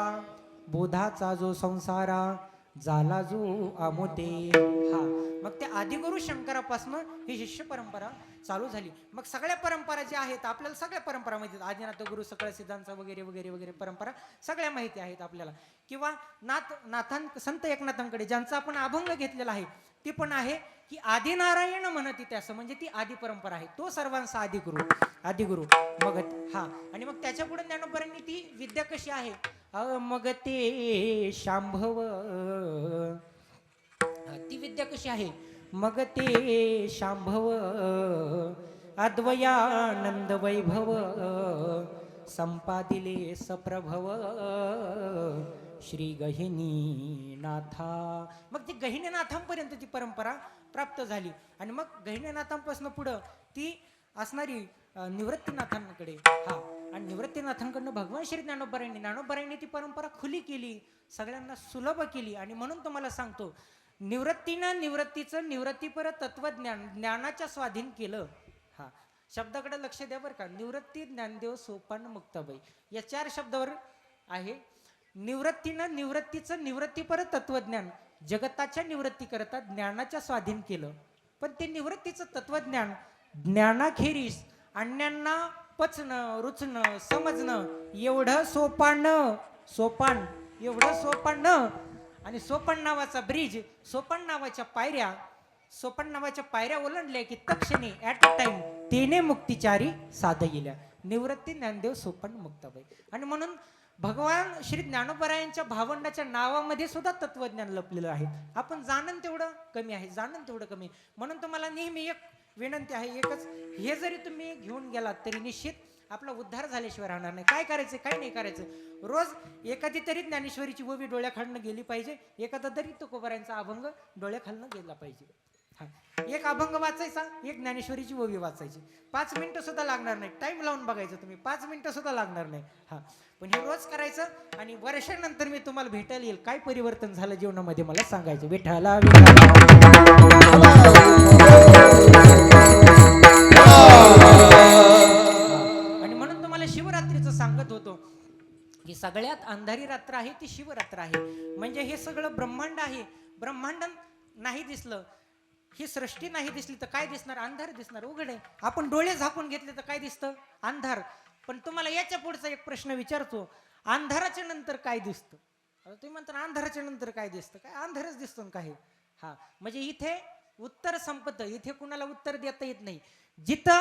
बोधाचा जो संसारा झाला जो आमोते. हा, मग त्या आदिगुरु शंकरापासून ही शिष्य परंपरा चालू झाली. मग सगळ्या परंपरा ज्या आहेत आपल्याला, सगळ्या परंपरा माहिती आहेत. आदिनाथ गुरु सकळ सिद्धांचा वगैरे वगैरे वगैरे परंपरा सगळ्या माहिती आहेत आपल्याला. किंवा संत एकनाथांकडे ज्यांचा आपण अभंग घेतलेला आहे ती पण आहे की आदिनारायण म्हणती त्यास, म्हणजे ती आदी परंपरा आहे. तो सर्वांचा आदिगुरु मग. हा, आणि मग त्याच्या पुढे ज्ञानोबरांनी ती विद्या कशी आहे, मग ते शांभव, ती विद्या कशी आहे, मग ते शांभव अद्वयानंद वैभव संपादिले सप्रभव श्री गहिनीनाथा. मग ती गहिनीनाथांपर्यंत ती परंपरा प्राप्त झाली. आणि मग गहिनीनाथांपासून पुढं ती असणारी निवृत्तीनाथांकडे. हा, आणि निवृत्तीनाथांकडनं भगवान श्री ज्ञानोबरायांनी ती परंपरा खुली केली, सगळ्यांना सुलभ केली. आणि म्हणून तुम्हाला सांगतो, निवृत्तीचं निवृत्तीपर तत्वज्ञान ज्ञानाच्या स्वाधीन केलं. हा, शब्दाकडे लक्ष द्या बरं का. निवृत्ती, ज्ञानदेव, सोपान, मुक्ताबाई या 4 शब्दावर आहे. निवृत्तीचं निवृत्तीपर तत्वज्ञान जगताच्या निवृत्ती करता ज्ञानाच्या स्वाधीन केलं. पण ते निवृत्तीचं तत्वज्ञान ज्ञानाखेरीस अन्यांना पचणं, रुचणं, समजणं एवढं सोपान एवढं सोपान. आणि सोपान नावाचा ब्रिज, सोपान नावाच्या पायऱ्या ओलांडल्या की तक्षणी ऍट अ टाइम तेने मुक्तिचारी साध गेल्या. निवृत्ती, ज्ञानदेव, सोपान, मुक्ताबाई. आणि म्हणून भगवान श्री ज्ञानोबरायांच्या भावंडाच्या नावामध्ये सुद्धा तत्वज्ञान लपलेलं आहे. आपण जाणन तेवढं कमी आहे, म्हणून तुम्हाला नेहमी एक विनंती आहे, एकच, हे जरी तुम्ही घेऊन गेलात तरी निश्चित आपला उद्धार झाल्याशिवाय राहणार नाही. काय करायचं, काय नाही करायचं, रोज एखादी तरी ज्ञानेश्वरीची ओवी डोळ्याखालनं गेली पाहिजे, एखादा तरी तुकोबारायांचा अभंग डोळ्याखालनं गेला पाहिजे. हा, एक अभंग वाचायचा, एक ज्ञानेश्वरीची ओवी वाचायची. 5 मिनिटं सुद्धा लागणार नाही. टाइम लावून बघायचं तुम्ही, 5 मिनिटं सुद्धा लागणार नाही. हा, पण हे रोज करायचं आणि वर्षानंतर मी तुम्हाला भेटायला येईल. काय परिवर्तन झालं जीवनामध्ये मला सांगायचं. विठ्ठला आणि म्हणून तुम्हाला शिवरात्रीचं सांगत होतो की सगळ्यात अंधारी रात्र आहे ती शिवरात्र आहे. म्हणजे हे सगळं ब्रह्मांड आहे. ब्रह्मांड नाही दिसलं, ही सृष्टी नाही दिसली तर काय दिसणार? अंधार दिसणार, उघड आहे. आपण डोळे झाकून घेतले तर काय दिसतं? अंधार. पण तुम्हाला याच्या पुढचा एक प्रश्न विचारतो, अंधाराच्या नंतर काय दिसतं? आता तुम्ही म्हणता अंधाराच्या नंतर काय दिसतं? काय अंधारच दिसतो ना काही. हा, म्हणजे इथे उत्तर संपतं, इथे कुणाला उत्तर देता येत नाही. जिथं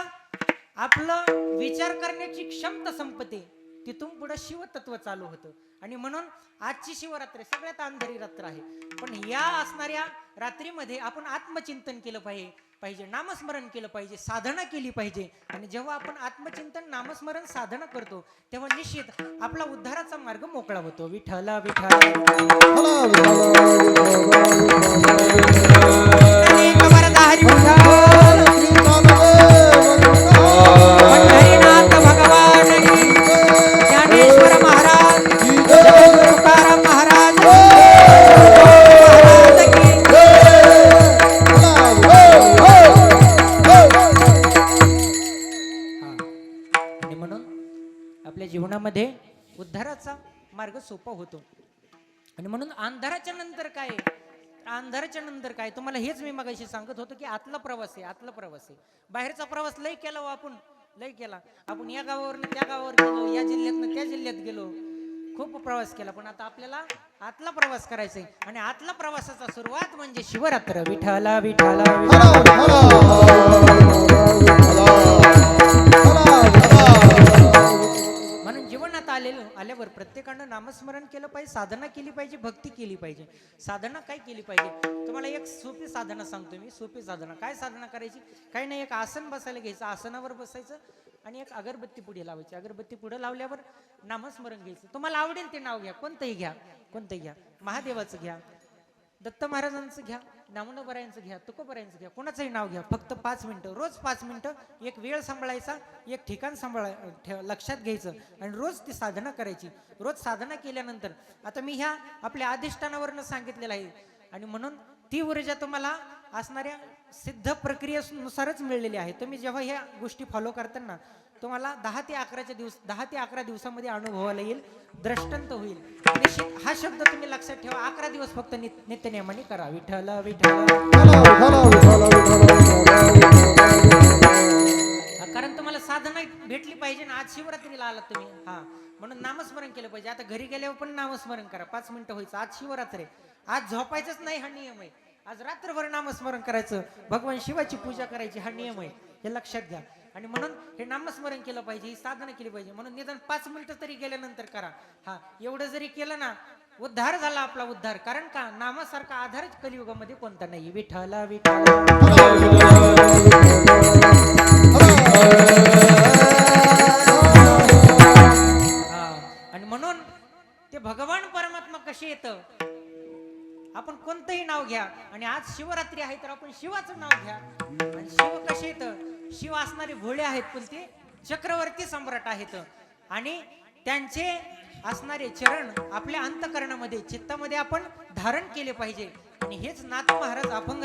आपलं विचार करण्याची क्षमता संपते तिथून पुढे शिवतत्व चालू होतं. आणि म्हणून आजची शिवरात्र सगळ्यात अंधारी रात्र आहे. पण या असणाऱ्या रात्रीमध्ये आपण आत्मचिंतन केलं पाहिजे, नामस्मरण केलं पाहिजे, साधना केली पाहिजे. आणि जेव्हा आपण आत्मचिंतन, नामस्मरण, साधना करतो तेव्हा निश्चित आपला उद्धाराचा मार्ग मोकळा होतो. विठ्ठला पंढरीनाथ भगवान, ज्ञानेश्वर महाराज, तुकाराम महाराज की. आणि म्हणून आपल्या जीवनामध्ये उद्धाराचा मार्ग सोपा होतो. आणि म्हणून अंधाराच्या नंतर काय, तुम्हाला हेच मी मगाशी सांगत होतो की आतला प्रवास आहे. बाहेरचा प्रवास लय केला आपण या गावावरून त्या गावावर गेलो, या जिल्ह्यातनं त्या जिल्ह्यात गेलो, खूप प्रवास केला. पण आता आपल्याला आतला प्रवास करायचा आहे. आणि आतला प्रवासाचा सुरुवात म्हणजे शिवरात्र. विठ्ठला म्हणून जीवनात आल्यावर प्रत्येकानं नामस्मरण केलं पाहिजे, साधना केली पाहिजे, भक्ती केली पाहिजे. साधना काय केली पाहिजे? तुम्हाला एक सोपी साधना सांगतो मी. सोपी साधना काय? साधना करायची काही नाही, एक आसन बसायला घ्यायचं, आसनावर बसायचं आणि एक अगरबत्ती पुढे लावायची. अगरबत्ती पुढे लावल्यावर नामस्मरण घ्यायचं. तुम्हाला आवडेल ते नाव घ्या, कोणतंही घ्या. महादेवाचं घ्या, दत्त महाराजांचं घ्या, नामोबरायांचं घ्या, तुकोबरायांचं घ्या, कोणाचंही नाव घ्या. फक्त 5 मिनिटं, रोज 5 मिनिटं एक वेळ सांभाळायचा, एक ठिकाण लक्षात घ्यायचं आणि रोज ती साधना करायची. रोज साधना केल्यानंतर आता मी ह्या आपल्या अधिष्ठानावरनं सांगितलेलं आहे आणि म्हणून ती ऊर्जा तुम्हाला असणाऱ्या सिद्ध प्रक्रियेनुसारच मिळलेली आहे. तुम्ही जेव्हा ह्या गोष्टी फॉलो करताना तुम्हाला 10 ते 11 दिवसामध्ये अनुभवाला येईल, द्रष्टांत होईल. निश्चित हा शब्द तुम्ही लक्षात ठेवा. 11 दिवस फक्त नित्यनेमाने करा. विठ्ठल विठ्ठल. कारण तुम्हाला साधना भेटली पाहिजे ना. आज शिवरात्रीला आलात तुम्ही, हा, म्हणून नामस्मरण केलं पाहिजे. आता घरी गेल्यावर पण नामस्मरण करा. 5 मिनिटं व्हायचं. आज शिवरात्री, आज झोपायचंच नाही, हा नियम आहे. आज रात्रभर नामस्मरण करायचं, भगवान शिवाची पूजा करायची, हा नियम आहे. हे लक्षात घ्या. आणि म्हणून हे नामस्मरण केलं पाहिजे, ही साधना केली पाहिजे. म्हणून निदान 5 मिनिटं तरी गेल्यानंतर करा. हा, एवढं जरी केलं ना, उद्धार झाला आपला उद्धार. कारण का, नामासारखा आधारच कलियुगामध्ये कोणता नाही. विठ्ठल विठ्ठल. आणि म्हणून ते भगवान परमात्मा कसे येतं, आपण कोणतंही नाव घ्या. आणि आज शिवरात्री आहे तर आपण शिवाचं नाव घ्या. आणि शिव कसे येतं, शिव असणारे भोळे आहेत पण ते चक्रवर्ती सम्राट आहेत. आणि त्यांचे असणारे चरण आपल्या अंतकरणामध्ये, चित्तामध्ये आपण धारण केले पाहिजे. आणि हेच नाथ महाराज अभंग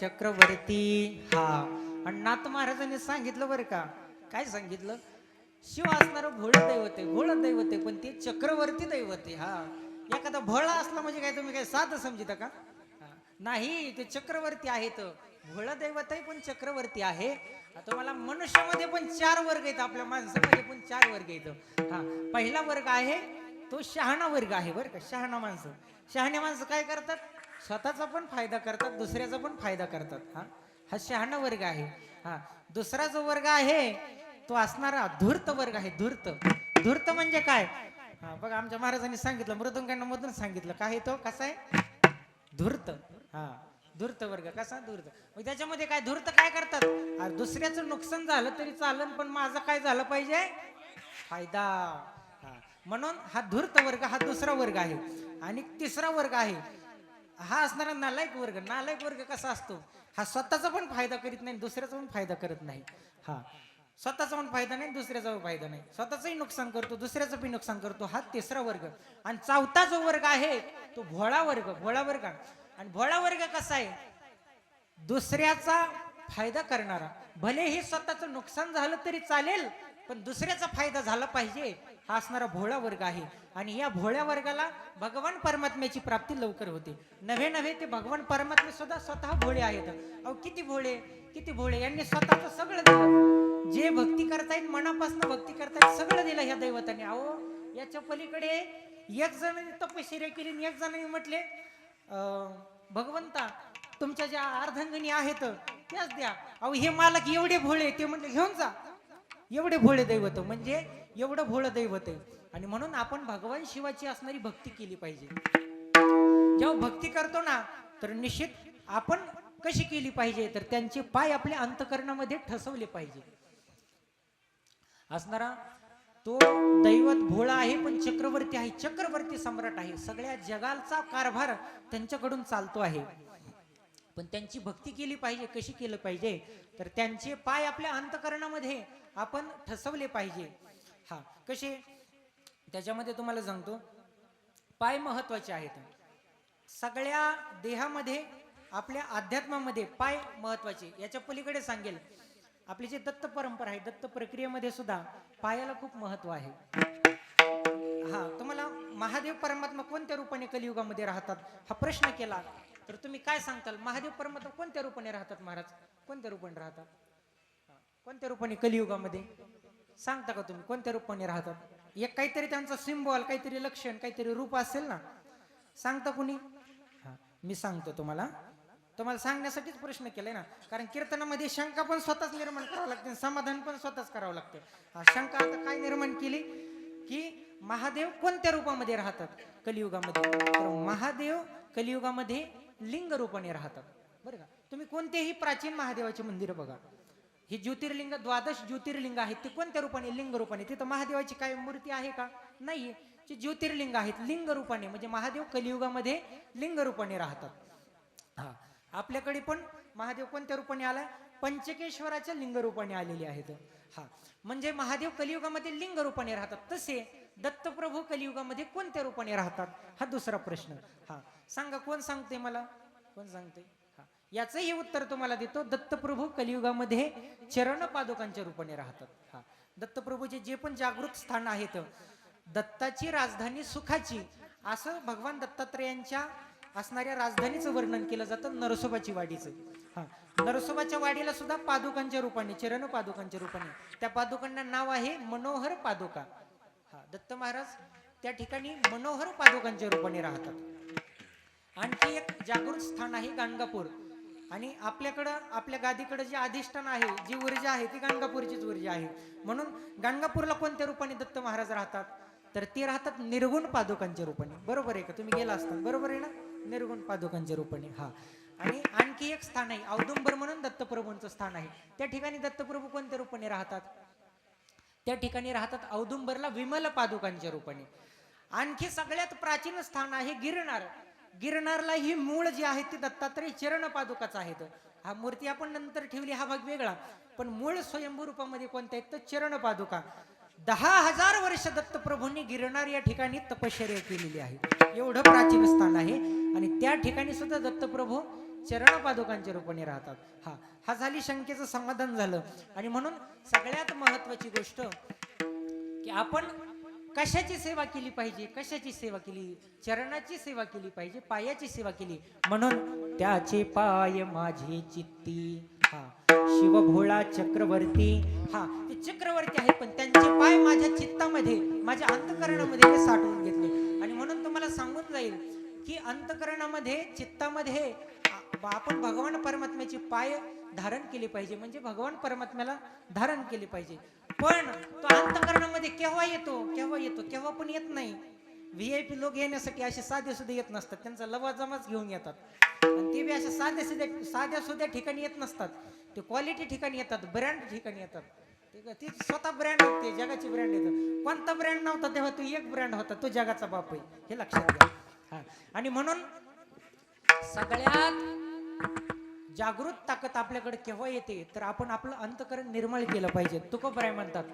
चक्रवर्ती. हा, आणि नाथ महाराजांनी सांगितलं बरं का, काय सांगितलं, शिव असणारं भोळं दैवत आहे, भोळं दैवत आहे, पण ते चक्रवर्ती दैवत आहे. हा, एखादा भोळा असला म्हणजे काय तुम्ही काय साधं समजिता का? नाही, ते चक्रवर्ती आहेत. भोळं दैवत आहे पण चक्रवर्ती आहे. तुम्हाला मनुष्यामध्ये पण 4 वर्ग आहेत, आपल्या माणसामध्ये पण 4 वर्ग आहेत. हा, पहिला वर्ग आहे तो शहाणा वर्ग आहे बरं का. शहाणा माणसं, शहाणे माणसं काय करतात, स्वतःचा पण फायदा करतात, दुसऱ्याचा पण फायदा करतात. हा, हा शहाणा वर्ग आहे. हा दुसरा जो वर्ग आहे तो असणारा धूर्त वर्ग आहे. धूर्त धूर्त म्हणजे काय? हा बघा आमच्या महाराजांनी सांगितलं, मृदुंगांना मधून सांगितलं काय तो कसा आहे धूर्त. हा धूर्त वर्ग कसा धूर्त. मग त्याच्यामध्ये काय धूर्त काय करतात, अरे दुसऱ्याचं नुकसान झालं तरी चालन पण माझं काय झालं पाहिजे फायदा. हा म्हणून हा धूर्त वर्ग हा दुसरा वर्ग आहे. आणि तिसरा वर्ग आहे हा असणारा नालायक वर्ग. नालायक वर्ग कसा असतो, हा स्वतःचा पण फायदा करीत नाही दुसऱ्याचा पण फायदा करत नाही. हा स्वतःचा पण फायदा नाही दुसऱ्याचा पण फायदा नाही, स्वतःचंही नुकसान करतो दुसऱ्याचं पण नुकसान करतो. हा तिसरा वर्ग. आणि चौथा जो वर्ग आहे तो भोळा वर्ग. भोळा वर्ग. आणि भोळा वर्ग कसा आहे, दुसऱ्याचा फायदा करणारा. भलेही स्वतःचं नुकसान झालं तरी चालेल पण दुसऱ्याचा फायदा झाला पाहिजे, हा असणारा भोळा वर्ग आहे. आणि या भोळ्या वर्गाला भगवान परमात्म्याची प्राप्ती लवकर होते. नव्हे नव्हे ते भगवान परमात्मे सुद्धा स्वतः भोळे आहेत. अहो किती भोळे किती भोळे. यांनी स्वतःचं सगळं दिलं, जे भक्ती करतायत मनापासून भक्ती करतायत सगळं दिलं ह्या दैवताने. अहो याच्या पलीकडे एक जणांनी तपश्चर्या केली आणि एक जणांनी म्हटले भगवंता तुमच्या ज्या अर्धांगिनी आहेत त्याच द्या. अहो हे मालक एवढे भोळे, ते म्हटले घेऊन जा. एवढे भोळे दैवत म्हणजे एवढं भोळं दैवत आहे. आणि म्हणून आपण भगवान शिवाची असणारी भक्ती केली पाहिजे. जेव्हा भक्ती करतो ना तर निश्चित आपण कशी केली पाहिजे, तर त्यांचे पाय आपल्या अंतकरणामध्ये ठसवले पाहिजे. असणारा तो दैवत भोळा आहे पण चक्रवर्ती आहे, चक्रवर्ती सम्राट आहे. सगळ्या जगाचा कारभार त्यांच्याकडून चालतो आहे. पण त्यांची भक्ती केली पाहिजे. कशी केलं पाहिजे, तर त्यांचे पाय आपल्या अंतकरणामध्ये आपण ठसवले पाहिजे. हा कसे, त्याच्यामध्ये तुम्हाला सांगतो पाय महत्वाचे आहेत. सगळ्या देहामध्ये आपल्या अध्यात्मामध्ये पाय महत्वाचे. याच्या पलीकडे सांगेल आपली जी दत्त परंपरा आहे, दत्त प्रक्रियेमध्ये सुद्धा पायाला खूप महत्व आहे. हा तुम्हाला महादेव परमात्मा कोणत्या रूपाने कलियुगामध्ये राहतात हा प्रश्न केला तर तुम्ही काय सांगताल? महादेव परमात्मा कोणत्या रूपाने राहतात महाराज? कोणत्या रूपाने राहतात? कोणत्या रूपाने कलियुगामध्ये सांगता का तुम्ही? कोणत्या रूपाने राहतात? एक काहीतरी त्यांचा सिम्बॉल, काहीतरी लक्षण, काहीतरी रूप असेल ना, सांगता कुणी? हा मी सांगतो तुम्हाला. तुम्हाला सांगण्यासाठीच प्रश्न केलाय ना, कारण कीर्तनामध्ये शंका पण स्वतःच निर्माण करावं लागते, समाधान पण स्वतःच करावं लागतं. हा शंका आता काय निर्माण केली की महादेव कोणत्या रूपामध्ये राहतात कलियुगामध्ये? तर महादेव कलियुगामध्ये लिंग रूपाने राहतात. बरं का, तुम्ही कोणतेही प्राचीन महादेवाचे मंदिर बघा, ही ज्योतिर्लिंग 12 ज्योतिर्लिंग आहेत, ते कोणत्या रूपाने? लिंग रूपाने. तिथं महादेवाची काय मूर्ती आहे का? नाहीये. जे ज्योतिर्लिंग आहेत लिंग रूपाने, म्हणजे महादेव कलियुगामध्ये लिंग रूपाने राहतात. हा आपल्याकडे पण महादेव कोणत्या रूपाने आलाय? पंचकेश्वराच्या लिंग रूपाने आलेले आहेत. हा म्हणजे महादेव कलियुगामध्ये लिंग रूपाने राहतात. तसे दत्तप्रभू कलियुगामध्ये कोणत्या रूपाने राहतात हा दुसरा प्रश्न. हा सांगा, कोण सांगते मला? कोण सांगते? हा याचंही उत्तर तुम्हाला देतो. दत्तप्रभू कलियुगामध्ये चरण पादुकांच्या रूपाने राहतात. हा दत्तप्रभूचे जे पण जागृत स्थान आहेत, दत्ताची राजधानी सुखाची, असं भगवान दत्तात्रेयांच्या असणाऱ्या राजधानीचं वर्णन केलं जातं, नरसोबाची वाडीचं. हा नरसोबाच्या वाडीला सुद्धा पादुकांच्या रूपाने, चरण पादुकांच्या रूपाने, त्या पादुकांना नाव आहे मनोहर पादुका. हा दत्त महाराज त्या ठिकाणी मनोहर पादुकांच्या रूपाने राहतात. आणखी एक जागृत स्थान आहे गाणगापूर. आणि आपल्याकडं आपल्या गादीकडे जे अधिष्ठान आहे, जी ऊर्जा आहे ती गाणगापूरचीच ऊर्जा आहे. म्हणून गाणगापूरला कोणत्या रूपाने दत्त महाराज राहतात? तर ते राहतात निर्गुण पादुकांच्या रूपाने. बरोबर आहे का? तुम्ही गेला असता, बरोबर आहे ना? निर्गुण पादुकांच्या रूपाने. हा आणि आणखी एक स्थान आहे औदुंबर म्हणून दत्तप्रभूंचं स्थान आहे. त्या ठिकाणी दत्तप्रभू कोणत्या रूपाने राहतात? त्या ठिकाणी राहतात औदुंबरला विमल पादुकांच्या रूपाने. आणखी सगळ्यात प्राचीन स्थान आहे गिरनार. गिरनारला ही मूळ जी आहे ती दत्तात्रय चरण पादुकाच आहेत. हा मूर्ती आपण नंतर ठेवली हा भाग वेगळा, पण मूळ स्वयंभू रूपामध्ये कोणत्या आहेत तर चरण पादुका. 10,000 वर्ष दत्तप्रभूंनी गिरनार या ठिकाणी तपश्चर्या केलेली आहे. एवढं प्राचीन स्थान आहे आणि त्या ठिकाणी सुद्धा दत्तप्रभू चरण पादुकांच्या रूपाने राहतात. हा झाली शंकेचं समाधान झालं. आणि म्हणून सगळ्यात महत्वाची गोष्ट की आपण कशाची सेवा केली पाहिजे? कशाची सेवा केली? चरणाची सेवा केली पाहिजे, पायाची सेवा केली. म्हणून त्याचे पाय माझे चित्ती. हा शिव भोळा चक्रवर्ती. हा ते चक्रवर्ती आहे पण त्यांचे पाय माझ्या चित्तामध्ये, माझ्या अंतकरणामध्ये ते साठवून घेतले. आणि म्हणून तुम्हाला सांगून जाईल की अंतकरणामध्ये, चित्तामध्ये आपण भगवान परमात्म्याची पाय धारण केली पाहिजे, म्हणजे भगवान परमात्म्याला धारण केली पाहिजे. पण तो अंतःकरणामध्ये केव्हा येतो, केव्हा पण येत नाही. VIP लोक येण्यासाठी असे साधे सुद्धा येत नसतात, त्यांचा लवाजमाच घेऊन येतात. आणि ते बी अशा साध्या सुद्धा ठिकाणी येत नसतात, ते क्वालिटी ठिकाणी येतात, ब्रँड ठिकाणी येतात. ती स्वतः ब्रँड होते, जगाची ब्रँड येतं. कोणता ब्रँड नव्हता तेव्हा तो एक ब्रँड होता, तो जगाचा बाप आहे, हे लक्षात घ्या. हा, आणि म्हणून सगळ्यात जागृत ताकद आपल्याकडे केव्हा येते तर आपण आपलं अंतःकरण निर्मळ केलं पाहिजे. तुकोबराय म्हणतात,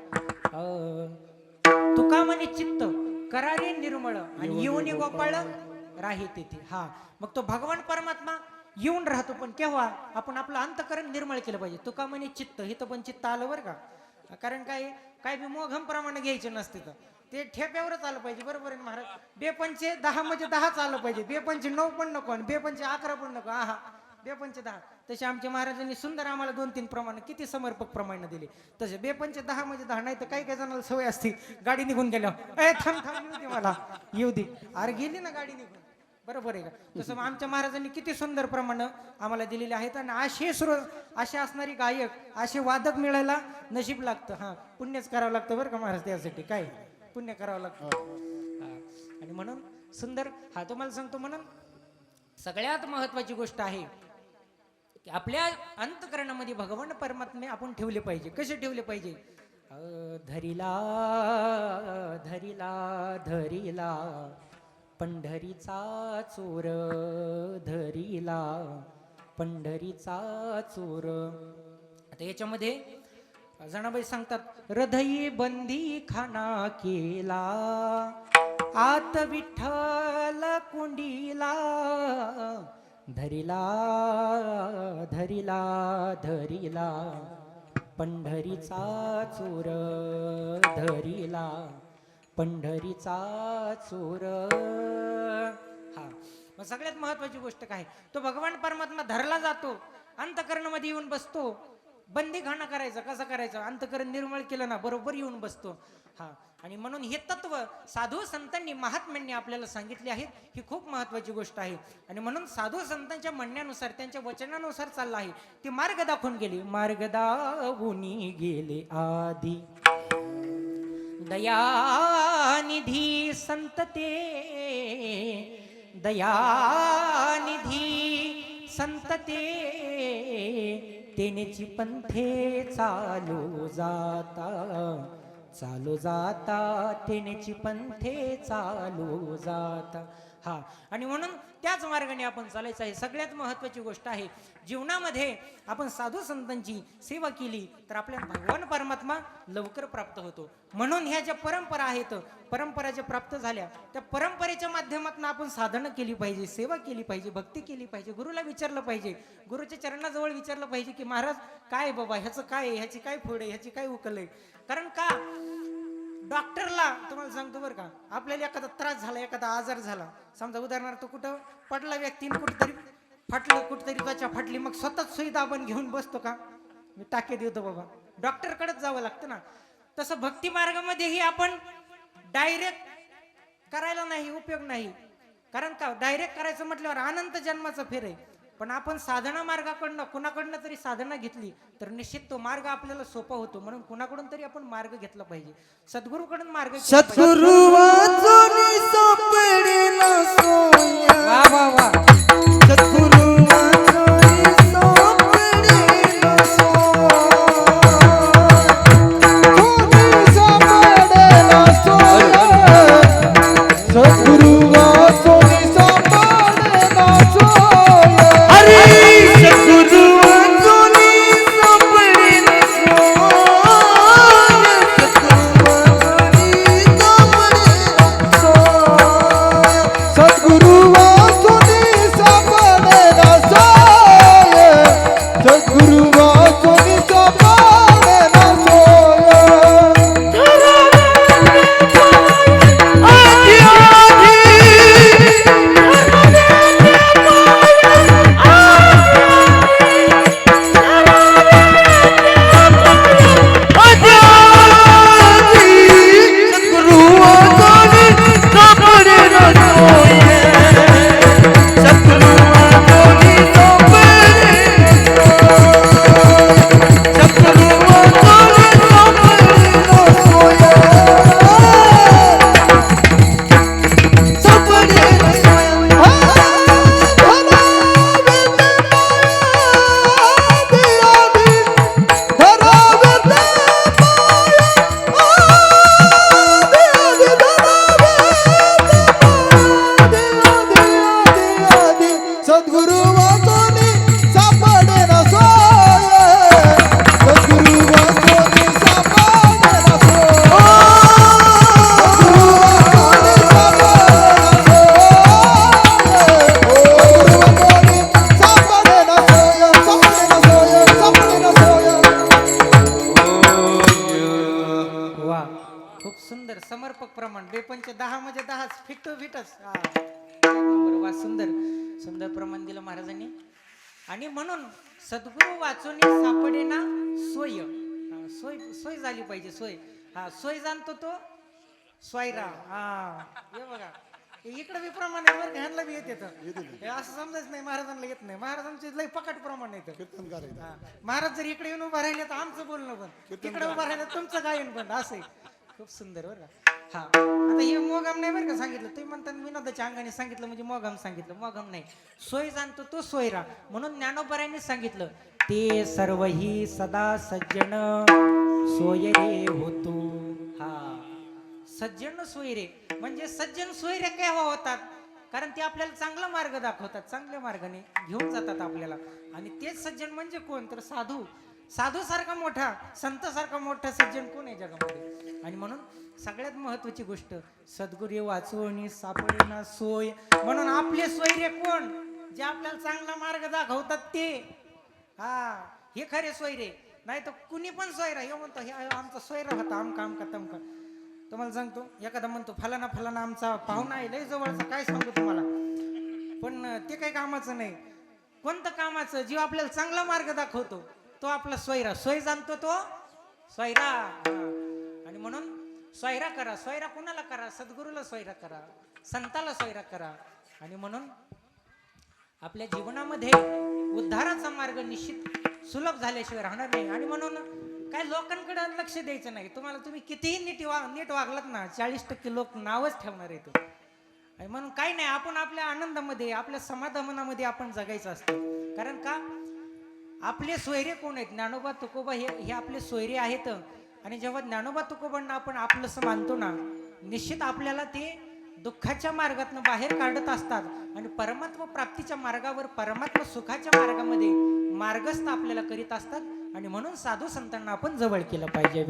तुका म्हणे चित्त करारे निर्मळ आणि येऊनी गोपाळ राही तेथे. हा, मग तो भगवान परमात्मा येऊन राहतो, पण केव्हा आपण आपलं अंतःकरण निर्मळ केलं पाहिजे. तुका म्हणे चित्त, हे तर पण चित्त आलं बरं का, कारण काय बी मोघम प्रमाणे घ्यायचे नसते, तर ते ठेप्यावरच आलं पाहिजे. बरोबर आहे महाराज. बेपंचे 10 म्हणजे 10च आलं पाहिजे, बेपंचे 9 पण नको आणि बेपंचे 11 पण नको. हा, बेपंचे 10. तसे आमच्या महाराजांनी सुंदर आम्हाला 2-3 प्रमाणे किती समर्पक प्रमाणे दिले. तसे बेपंचे 10 म्हणजे 10 नाही तर काही जणांना सवय असते गाडी निघून गेल्यावर, ए थांब येऊ दे मला, येऊ दे, अरे गेली ना गाडी निघून. बरोबर आहे का. तसं आमच्या महाराजांनी किती सुंदर प्रमाणे आम्हाला दिलेले आहेत. आणि असे असणारी गायक, असे वादक मिळायला नशीब लागतं. हा, पुण्यच करावं लागतं बरं का महाराज, त्यासाठी काय पुण्य करावं लागतं. आणि म्हणून सुंदर, हा तुम्हाला सांगतो, म्हणून सगळ्यात महत्वाची गोष्ट आहे की आपल्या अंतःकरणामध्ये भगवान परमात्मे आपण ठेवले पाहिजे. कसे ठेवले पाहिजे. धरिला धरिला धरिला पंढरीचा चोर, धरिला पंढरीचा चोर. आता याच्यामध्ये जणाबाई सांगतात, हृदयी बंदी खाना केला, आत विठ्ठल कुंडीला, धरिला धरिला धरिला पंढरीचा चोर, धरिला पंढरीचा चोर. हा, मग सगळ्यात महत्वाची गोष्ट काय, तो भगवान परमात्मा धरला जातो, अंतःकरणामध्ये येऊन बसतो. बंदीखाना करायचा, कसा करायचा, अंतःकरण निर्मळ केलं ना बरोबर येऊन बसतो. हा, आणि म्हणून हे तत्व साधू संतांनी महात्म्यांनी आपल्याला सांगितले आहेत. ही खूप महत्वाची गोष्ट आहे. आणि म्हणून साधू संतांच्या म्हणण्यानुसार, त्यांच्या वचनानुसार चालला आहे. ते मार्ग दाखवून गेले, मार्ग दावूनी गेले आधी, दयानिधी संत ते, दयानिधी संत ते, तेनेची पंथे चालू जाता, चालू जाता, तेनेची पंथे चालू जाता. हा, आणि म्हणून त्याच मार्गाने आपण चालायचं आहे. सगळ्यात महत्वाची गोष्ट आहे, जीवनामध्ये आपण साधू संतांची सेवा केली तर आपल्याला भगवान परमात्मा लवकर प्राप्त होतो. म्हणून ह्या ज्या परंपरा आहेत, परंपरा ज्या प्राप्त झाल्या, त्या परंपरेच्या माध्यमातून आपण साधना केली पाहिजे, सेवा केली पाहिजे, भक्ती केली पाहिजे, गुरुला विचारलं पाहिजे, गुरुच्या चरणाजवळ विचारलं पाहिजे की महाराज काय बाबा, ह्याचं काय आहे, ह्याची काय फोड आहे, ह्याची काय उकल आहे. कारण का डॉक्टरला तुम्हाला सांगतो बरं का, आपल्याला एखादा त्रास झाला, एखादा आजार झाला, समजा उदाहरणार्थ कुठं पडला व्यक्ती, कुठेतरी फाटलं, कुठेतरी त्वचा फाटली, मग स्वतःच सुई दाबून घेऊन बसतो का, मी टाके देतो बाबा, डॉक्टरकडेच जावं लागतं ना. तसं भक्ती मार्गामध्येही आपण डायरेक्ट करायला नाही, उपयोग नाही. कारण का डायरेक्ट करायचं म्हटल्यावर अनंत जन्माचा फेर आहे. पण आपण साधना मार्गाकडनं कुणाकडनं तरी साधना घेतली तर निश्चित तो मार्ग आपल्याला सोपा होतो. म्हणून कुणाकडून तरी आपण मार्ग घेतला पाहिजे, सद्गुरूकडून मार्ग घेतला पाहिजे. सद्गुरु वाचूनी सापडेना सोया, वा वा वा. सद्गुरु वाचूनी सापडेना सोया, सद्गुरु वाचूनी सापडेना सोया, हरी सद्गुरु वाचूनी सापडेना सोया, सद्गुरु वाचूनी सापडेना सोया, सद्गुरु वाचूनी सापडेना सोया, आजी आजी सद्गुरु वाचूनी सापडेना सोया, सद्गुरु वाचूनी सापडेना समर्पक प्रमाण बेपंच 10 म्हणजे 10च फिट टू फिटच. वा सुंदर सुंदर प्रमाण दिलं महाराजांनी. आणि म्हणून सद्गुरू वाचून सापडेना सोय. सोय सोय झाली पाहिजे सोय. सोय जाणतो तो स्वायरा. हे बघा इकडे बी प्रमाण आहे बरं, ह्यांना बी येते हे असं समजायचं नाही महाराजांना येत नाही. महाराजांचे लय पकड प्रमाण येतं. कीर्तनकार आहे. महाराज जर इकडे येऊन उभा राहिले तर आमचं बोलणं बंद, तिकडे उभा राहिलं तुमचं गायन बंद. असं आहे. खूप सुंदर बरं का. हा आता हे मोगम नाही बरं का सांगितलं. तुम्ही म्हणता विनोदाच्या अंगाने सांगितलं म्हणजे मोगम सांगितलं. मोगम नाही. सोय जाणतो तो सोयरा. म्हणून ज्ञानोबरायांनी सांगितलं ते सर्व ही सदा सज्जन सोय रे होतो. सज्जन सोयरे म्हणजे सज्जन सोयरे केव्हा होतात? कारण ते आपल्याला चांगला मार्ग दाखवतात, चांगल्या मार्गाने घेऊन जातात आपल्याला. आणि तेच सज्जन म्हणजे कोण? तर साधू. साधू सारखा मोठा संत सारखा मोठा सज्जन कोण आहे जगामध्ये? आणि म्हणून सगळ्यात महत्वाची गोष्ट सद्गुरू वाचवणी सापडेना सोय. म्हणून आपले सोयरे कोण? जे आपल्याला चांगला मार्ग दाखवतात ते. हे खरे सोयरे. नाही तर कुणी पण सोयरा हे म्हणतो हे आमचा सोयरा होता आमका आमका तमका. तुम्हाला सांगतो एखादा म्हणतो फलाना फलाना आमचा पाहुणा आहे लय जवळचा, काय सांगू तुम्हाला, पण ते काही कामाचं नाही. कोणतं कामाचं? जीव आपल्याला चांगला मार्ग दाखवतो तो आपला सोयरा. सोय जाणतो तो सोयरा. आणि म्हणून सोयरा करा. सोयरा कुणाला करा? सद्गुरूला सोयरा करा, संताला सोयरा करा. आणि म्हणून आपल्या जीवनामध्ये उद्धाराचा मार्ग निश्चित सुलभ झाल्याशिवाय राहणार नाही. आणि म्हणून काय लोकांकडे लक्ष द्यायचं नाही. तुम्ही कितीही नीट वागलात ना 40% लोक नावच ठेवणार आहेत. आणि म्हणून काही नाही, आपण आपल्या आनंदामध्ये आपल्या समाधानामध्ये आपण जगायचं असतं. कारण का आपले सोयरे कोण आहेत? ज्ञानोबा तुकोबा हे आपले सोयरे आहेत. आणि जेव्हा ज्ञानोबा तुकोबांना आपण आपलंसं मानतो ना निश्चित आपल्याला ते दुःखाच्या मार्गातून बाहेर काढत असतात. आणि परमात्मा प्राप्तीच्या मार्गावर परमात्मा सुखाच्या मार्गामध्ये मार्गस्थ आपल्याला करीत असतात. आणि म्हणून साधू संतांना आपण जवळ केलं पाहिजे.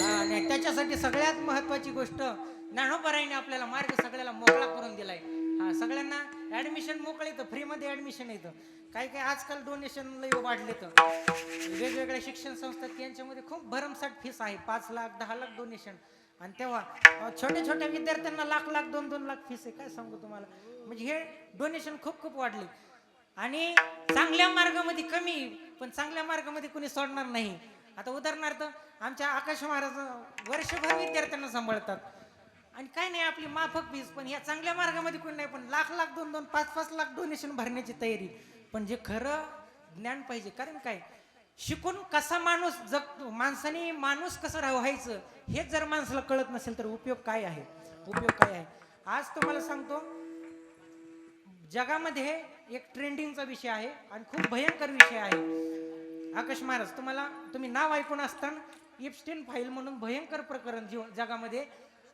आणि त्याच्यासाठी सगळ्यात महत्वाची गोष्ट ज्ञानोबरायांनी आपल्याला मार्ग सगळ्याला मोकळा करून दिलाय. सगळ्यांना ऍडमिशन मोकळे तर फ्रीमध्ये ऍडमिशन येतं. काही काही आजकाल डोनेशन लय वाढले तर वेगवेगळ्या शिक्षण संस्था त्यांच्यामध्ये खूप भरमसाठ फीस आहे. 5 लाख 10 लाख डोनेशन. आणि तेव्हा छोट्या छोट्या विद्यार्थ्यांना लाख लाख 2-2 लाख फीस आहे. काय सांगू तुम्हाला, म्हणजे हे डोनेशन खूप खूप वाढले. आणि चांगल्या मार्गामध्ये कमी पण चांगल्या मार्गामध्ये कोणी सोडणार नाही. आता उदाहरणार्थ आमच्या आकाश महाराज वर्षभर विद्यार्थ्यांना सांभाळतात आणि काय नाही आपली माफक फीस. पण या चांगल्या मार्गामध्ये कोणी नाही, पण लाख लाख 2-2 5-5 लाख डोनेशन भरण्याची तयारी. पण जे खरं ज्ञान पाहिजे. कारण काय शिकून कसा माणूस जगतो, माणसाने माणूस कसं राहायचं हेच जर माणसाला कळत नसेल तर उपयोग काय आहे? उपयोग काय आहे? आज तुम्हाला सांगतो जगामध्ये एक ट्रेंडिंगचा विषय आहे आणि खूप भयंकर विषय आहे. आकाश महाराज तुम्ही नाव ऐकून असताना इप्स्टीन फाईल म्हणून भयंकर प्रकरण जगामध्ये.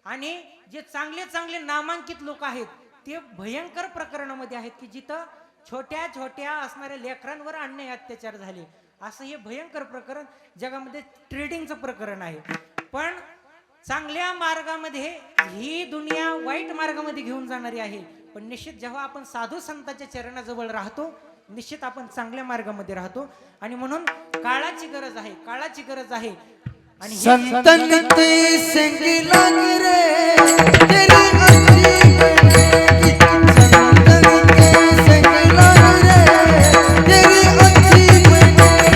आणि जे चांगले चांगले नामांकित लोक आहेत ते भयंकर प्रकरणामध्ये आहेत की जिथं छोट्या छोट्या असणाऱ्या लेकरांवर अन्याय अत्याचार झाले. असं हे भयंकर प्रकरण जगामध्ये ट्रेडिंगचं प्रकरण आहे. पण चांगल्या मार्गामध्ये ही दुनिया वाईट मार्गामध्ये घेऊन जाणारी आहे. पण निश्चित जेव्हा आपण साधू संतांच्या चरणाजवळ राहतो निश्चित आपण चांगल्या मार्गामध्ये राहतो. आणि म्हणून काळाची गरज आहे, काळाची गरज आहे. आणि संतन ते संग लाग रे तेरी अच्छी बनेगी. संतन ते संग लाग रे तेरी अच्छी बनेगी.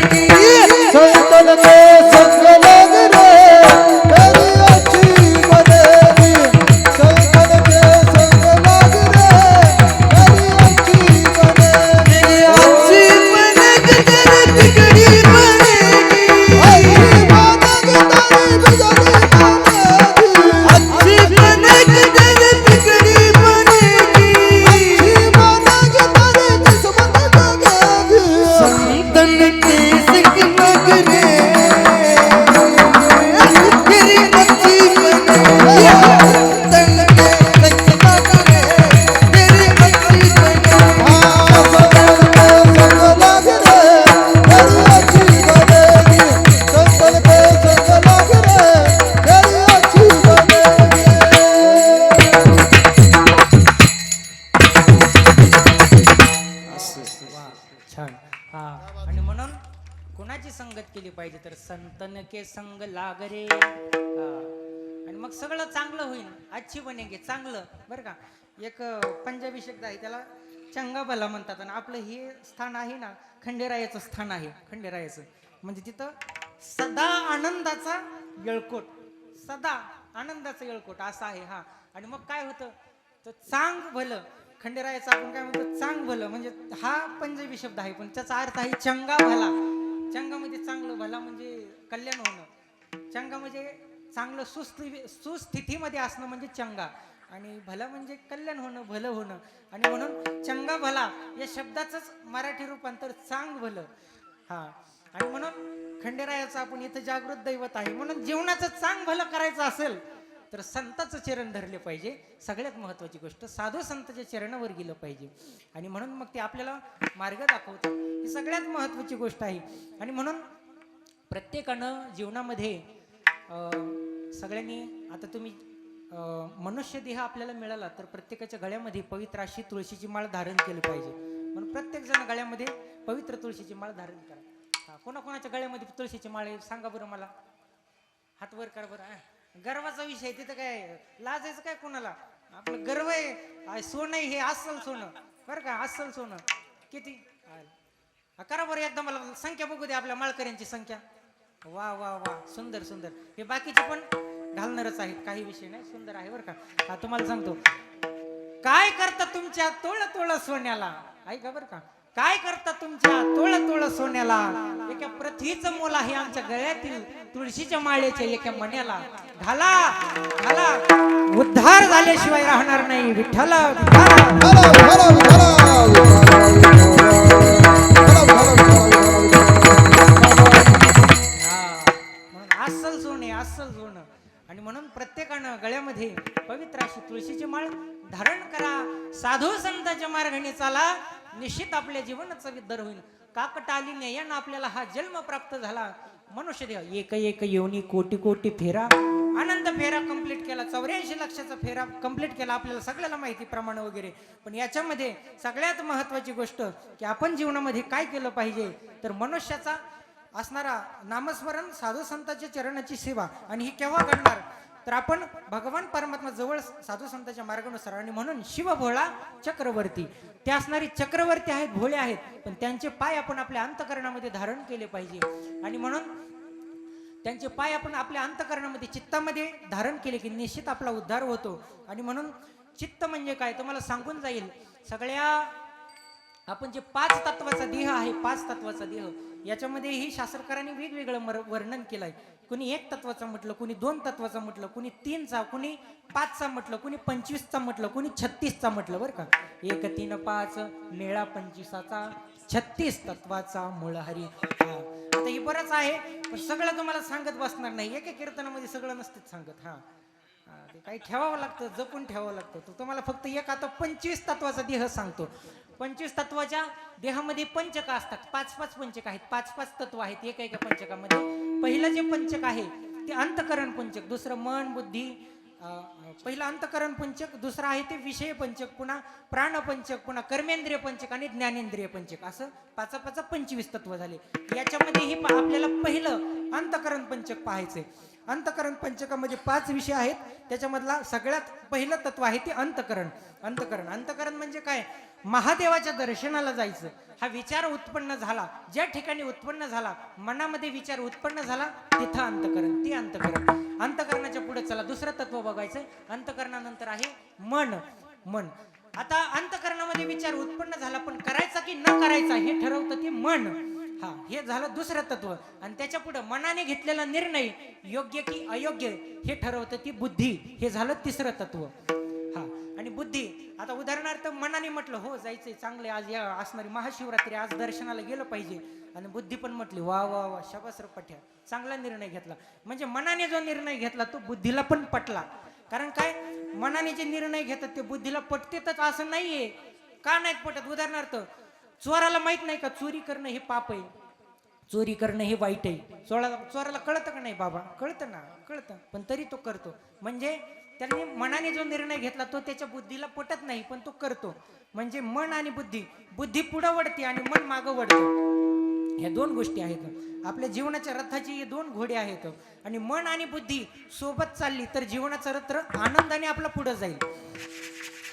संतन के संग लग रे तेरी अच्छी बनेगी. संतन के संग लग रे तेरी अच्छी बनेगी. तेरी अच्छी बनेगी तेरी बिगड़ी बनेगी. अच्छी बनेगी तेरी बिगड़ी बनेगी. अच्छी बनेगी तेरी बिगड़ी बनेगी. अच्छी बनेगी तेरी किस्मत जगेगी. संतन के संग लग रे तेरी अच्छी बनेगी. संतन के संग लग रे तेरी अच्छी बनेगी. संतन के संग लग रे तेरी अच्छी बनेगी. संतन के संग लग रे तेरी अच्छी बनेगी. छान. आणि म्हणून कुणाची संगत केली पाहिजे तर संतन के संग लाग रे हा. आणि मग सगळं चांगलं होईल. अच्छी बनेगे चांगलं बरं का. एक पंजाबी शब्द आहे त्याला चंगा भला म्हणतात. आणि आपलं हे स्थान आहे ना खंडेरायाचं स्थान आहे. खंडेरायाचं म्हणजे तिथं सदा आनंदाचा येळकोट, सदा आनंदाचा येळकोट असं आहे हा. आणि मग काय होतं तर चांग भलं, खंडेरायाचं आपण काय म्हणतो चांग भलं, म्हणजे हा पंजाबी शब्द आहे पण त्याचा अर्थ आहे चंगा भला. चंगा म्हणजे चांगलं, भला म्हणजे कल्याण होणं. चंगा म्हणजे चांगलं सुस्थितीमध्ये असणं म्हणजे चंगा, आणि भला म्हणजे कल्याण होणं, भलं होणं. आणि म्हणून चंगा भला या शब्दाचंच मराठी रूपांतर चांग भलं हा. आणि म्हणून खंडेरायाचं आपण इथं जागृत दैवत आहे. म्हणून जीवनाचं चांग भलं करायचं असेल तर संताचं चरण धरले पाहिजे. सगळ्यात महत्वाची गोष्ट साधू संतांच्या चरणावर गेलं पाहिजे. आणि म्हणून मग ते आपल्याला मार्ग दाखवतात. ही सगळ्यात महत्वाची गोष्ट आहे. आणि म्हणून प्रत्येकानं जीवनामध्ये सगळ्यांनी आता तुम्ही मनुष्य देह आपल्याला मिळाला तर प्रत्येकाच्या गळ्यामध्ये पवित्र अशी तुळशीची माळ धारण केली पाहिजे. म्हणून प्रत्येक जण गळ्यामध्ये पवित्र तुळशीची माळ धारण करा. कोणाकोणाच्या गळ्यामध्ये तुळशीची माळ आहे सांगा बरं मला. हात वर करा बरं. गर्वाचा विषय तिथं काय लाजायचं काय कोणाला. आपलं गर्व आहे. सोनं हे अस्सल सोनं बरं का, अस्सल सोनं. किती करा बरं एकदा मला संख्या बघू दे आपल्या माळकऱ्यांची संख्या. वा वा वा सुंदर सुंदर. हे बाकीचे पण घालणारच आहेत काही विषय नाही. सुंदर आहे बरं का. हा तुम्हाला सांगतो काय करता तुमच्या तोळ तोळ सोन्याला. ऐका बरं का. काय करता तुमच्या तोळ तोळ सोन्याला. एका पृथ्वीचं मोल आहे आमच्या गळ्यातील तुळशीच्या माळेच्या एका मण्याला. घाला घाला उद्धार झाल्याशिवाय राहणार नाही. विठ्ठल अस्सल सोने अस्सल सोनं. आणि म्हणून प्रत्येकानं गळ्यामध्ये पवित्र अशी तुळशीची माळ धारण करा. साधू संतांच्या मार्गाने चाला. निश्चित आपल्या जीवनाचा विद्धार होईल. काकटाली न्यायानं आपल्याला हा जन्म प्राप्त झाला. मनुष्य देह एक एक योनी कोटी कोटी फेरा. आनंद फेरा कंप्लीट केला. 84 लक्षाचा फेरा कंप्लीट केला. आपल्याला सगळ्याला माहिती प्रमाण वगैरे. पण याच्यामध्ये सगळ्यात महत्वाची गोष्ट की आपण जीवनामध्ये काय केलं पाहिजे तर मनुष्याचा असणारा नामस्मरण, साधू संतांच्या चरणाची सेवा. आणि ही केव्हा घडणार तर आपण भगवान परमात्मा जवळ साधू संतांच्या मार्गानुसार. आणि म्हणून शिव भोळा चक्रवर्ती ते असणारी चक्रवर्ती आहेत, भोळे आहेत, पण त्यांचे पाय आपण आपल्या अंतकरणामध्ये धारण केले पाहिजे. आणि म्हणून त्यांचे पाय आपण आपल्या अंतकरणामध्ये चित्तामध्ये धारण केले की निश्चित आपला उद्धार होतो. आणि म्हणून चित्त म्हणजे काय तुम्हाला सांगून जाईल. सगळ्या आपण जे 5 तत्वाचा देह आहे, 5 तत्वाचा देह याच्यामध्ये ही शास्त्रकारांनी वेगवेगळं वर्णन केलंय. कुणी 1 तत्वाचा म्हटलं, कुणी 2 तत्वाचा म्हटलं, कुणी 3चा, कुणी 5चा म्हटलं, कुणी 25चा म्हटलं, कुणी 36चा म्हटलं बरं का. 1 3 5 मेळा 25चा 36 तत्वाचा मूळ हरी. आता हे बरंच आहे पण सगळं तुम्हाला सांगत बसणार नाही. एका कीर्तनामध्ये सगळं नसतेच सांगत. ते काही ठेवावं लागतं, जपून ठेवावं लागतं. तो तुम्हाला फक्त एक आता 25 तत्वाचा देह सांगतो. 25 तत्वाच्या देहामध्ये पंचक असतात. 5-5 पंचक आहेत. 5-5 तत्व आहेत एका एका पंचकामध्ये. पहिलं जे पंचक आहे ते अंतकरण पंचक, दुसरं मन बुद्धी. पहिलं अंतकरण पंचक, दुसरं आहे ते विषय पंचक, पुन्हा प्राण पंचक, पुन्हा कर्मेंद्रिय पंचक आणि ज्ञानेंद्रिय पंचक. असं 5-5 25 तत्व झाले. याच्यामध्ये ही आपल्याला पहिलं अंतकरण पंचक पाहायचंय. अंतकरण पंचकामध्ये 5 विषय आहेत. त्याच्यामधला सगळ्यात पहिलं तत्व आहे ते अंतकरण. अंतकरण अंतकरण म्हणजे काय महादेवाच्या दर्शनाला जायचं. हा विचार उत्पन्न झाला ज्या ठिकाणी उत्पन्न झाला, मनामध्ये विचार उत्पन्न झाला तिथं अंतकरण. ते अंतकरण. अंतकरणाच्या पुढे चला दुसरं तत्व बघायचं. अंतकरणानंतर आहे मन. मन आता अंतकरणामध्ये विचार उत्पन्न झाला पण करायचा की न करायचा हे ठरवतं ते मन. हे झालं दुसरं तत्व. आणि त्याच्या पुढे मनाने घेतलेला निर्णय योग्य की अयोग्य हे ठरवतं ती बुद्धी. हे झालं तिसरं तत्व. आणि बुद्धी आता उदाहरणार्थ मनाने म्हटलं हो जायचंय चांगले आज या असणारी महाशिवरात्री आज दर्शनाला गेलं पाहिजे. आणि बुद्धी पण म्हटली वा वा वा शाबास रे पठ्या चांगला निर्णय घेतला. म्हणजे मनाने जो निर्णय घेतला तो बुद्धीला पण पटला. कारण काय मनाने जे निर्णय घेतात ते बुद्धीला पटतेच असं नाहीये. का नाहीत पटत. उदाहरणार्थ चोराला माहित नाही का चोरी करणं हे पाप आहे, चोरी करणं हे वाईट आहे. चोराला कळतं का नाही बाबा. कळतं ना, कळतं पण तरी तो करतो. म्हणजे त्यांनी मनाने जो निर्णय घेतला तो त्याच्या बुद्धीला पटत नाही पण तो करतो. म्हणजे मन आणि बुद्धी, बुद्धी पुढं वळते आणि मन मागं वळतं. ह्या दोन गोष्टी आहेत आपल्या जीवनाच्या रथाची हे दोन घोडे आहेत आणि मन आणि बुद्धी सोबत चालली तर जीवनाचं रथ आनंदाने आपला पुढे जाईल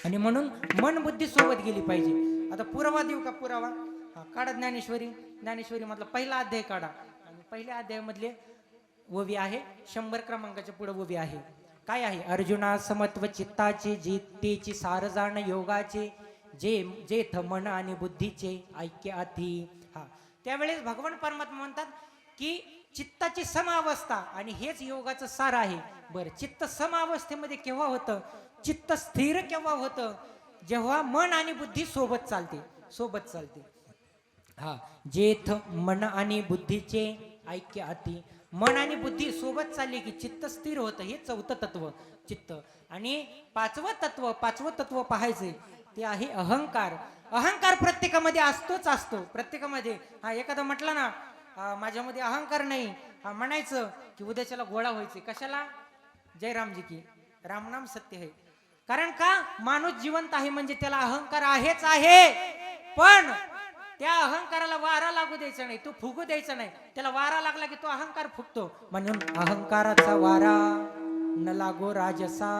आणि म्हणून मन बुद्धी सोबत गेली पाहिजे. आता पुरावा देऊ का पुरावा? हा, काढा ज्ञानेश्वरी मधला पहिला अध्याय काढा आणि पहिल्या अध्यायामधले ओवी आहे 100 क्रमांकाच्या पुढे ओवी आहे. काय आहे? अर्जुना समत्व चित्ताचे जितेची सार जाण योगाचे जेथ मन आणि बुद्धीचे ऐक्य अति. हा, त्यावेळेस भगवान परमात्मा म्हणतात की चित्ताची समावस्था आणि हेच योगाचं सार आहे. बरं, चित्त समावस्थेमध्ये केव्हा होतं? चित्त स्थिर केव्हा होतं? जेव्हा मन आणि बुद्धी सोबत चालते. हा, जेथ मन आणि बुद्धीचे ऐक्य अति. मन आणि बुद्धी सोबत चालली की चित्त स्थिर होतं. हे चौथं तत्व चित्त. आणि पाचवं तत्व पाहायचंय ते आहे अहंकार. अहंकार प्रत्येकामध्ये असतो प्रत्येकामध्ये. हा, एखादा म्हटलं ना माझ्यामध्ये अहंकार नाही, म्हणायचं की उद्याच्याला गोळा व्हायचे. कशाला? जय रामजी की रामनाम सत्य आहे. कारण का? माणूस जिवंत आहे म्हणजे त्याला अहंकार आहेच आहे, पण त्या अहंकाराला वारा लागू द्यायचा नाही, तो फुगू द्यायचा नाही. त्याला वारा लागला की तो अहंकार फुगतो. म्हणून अहंकाराचा वारा न लागो राजसा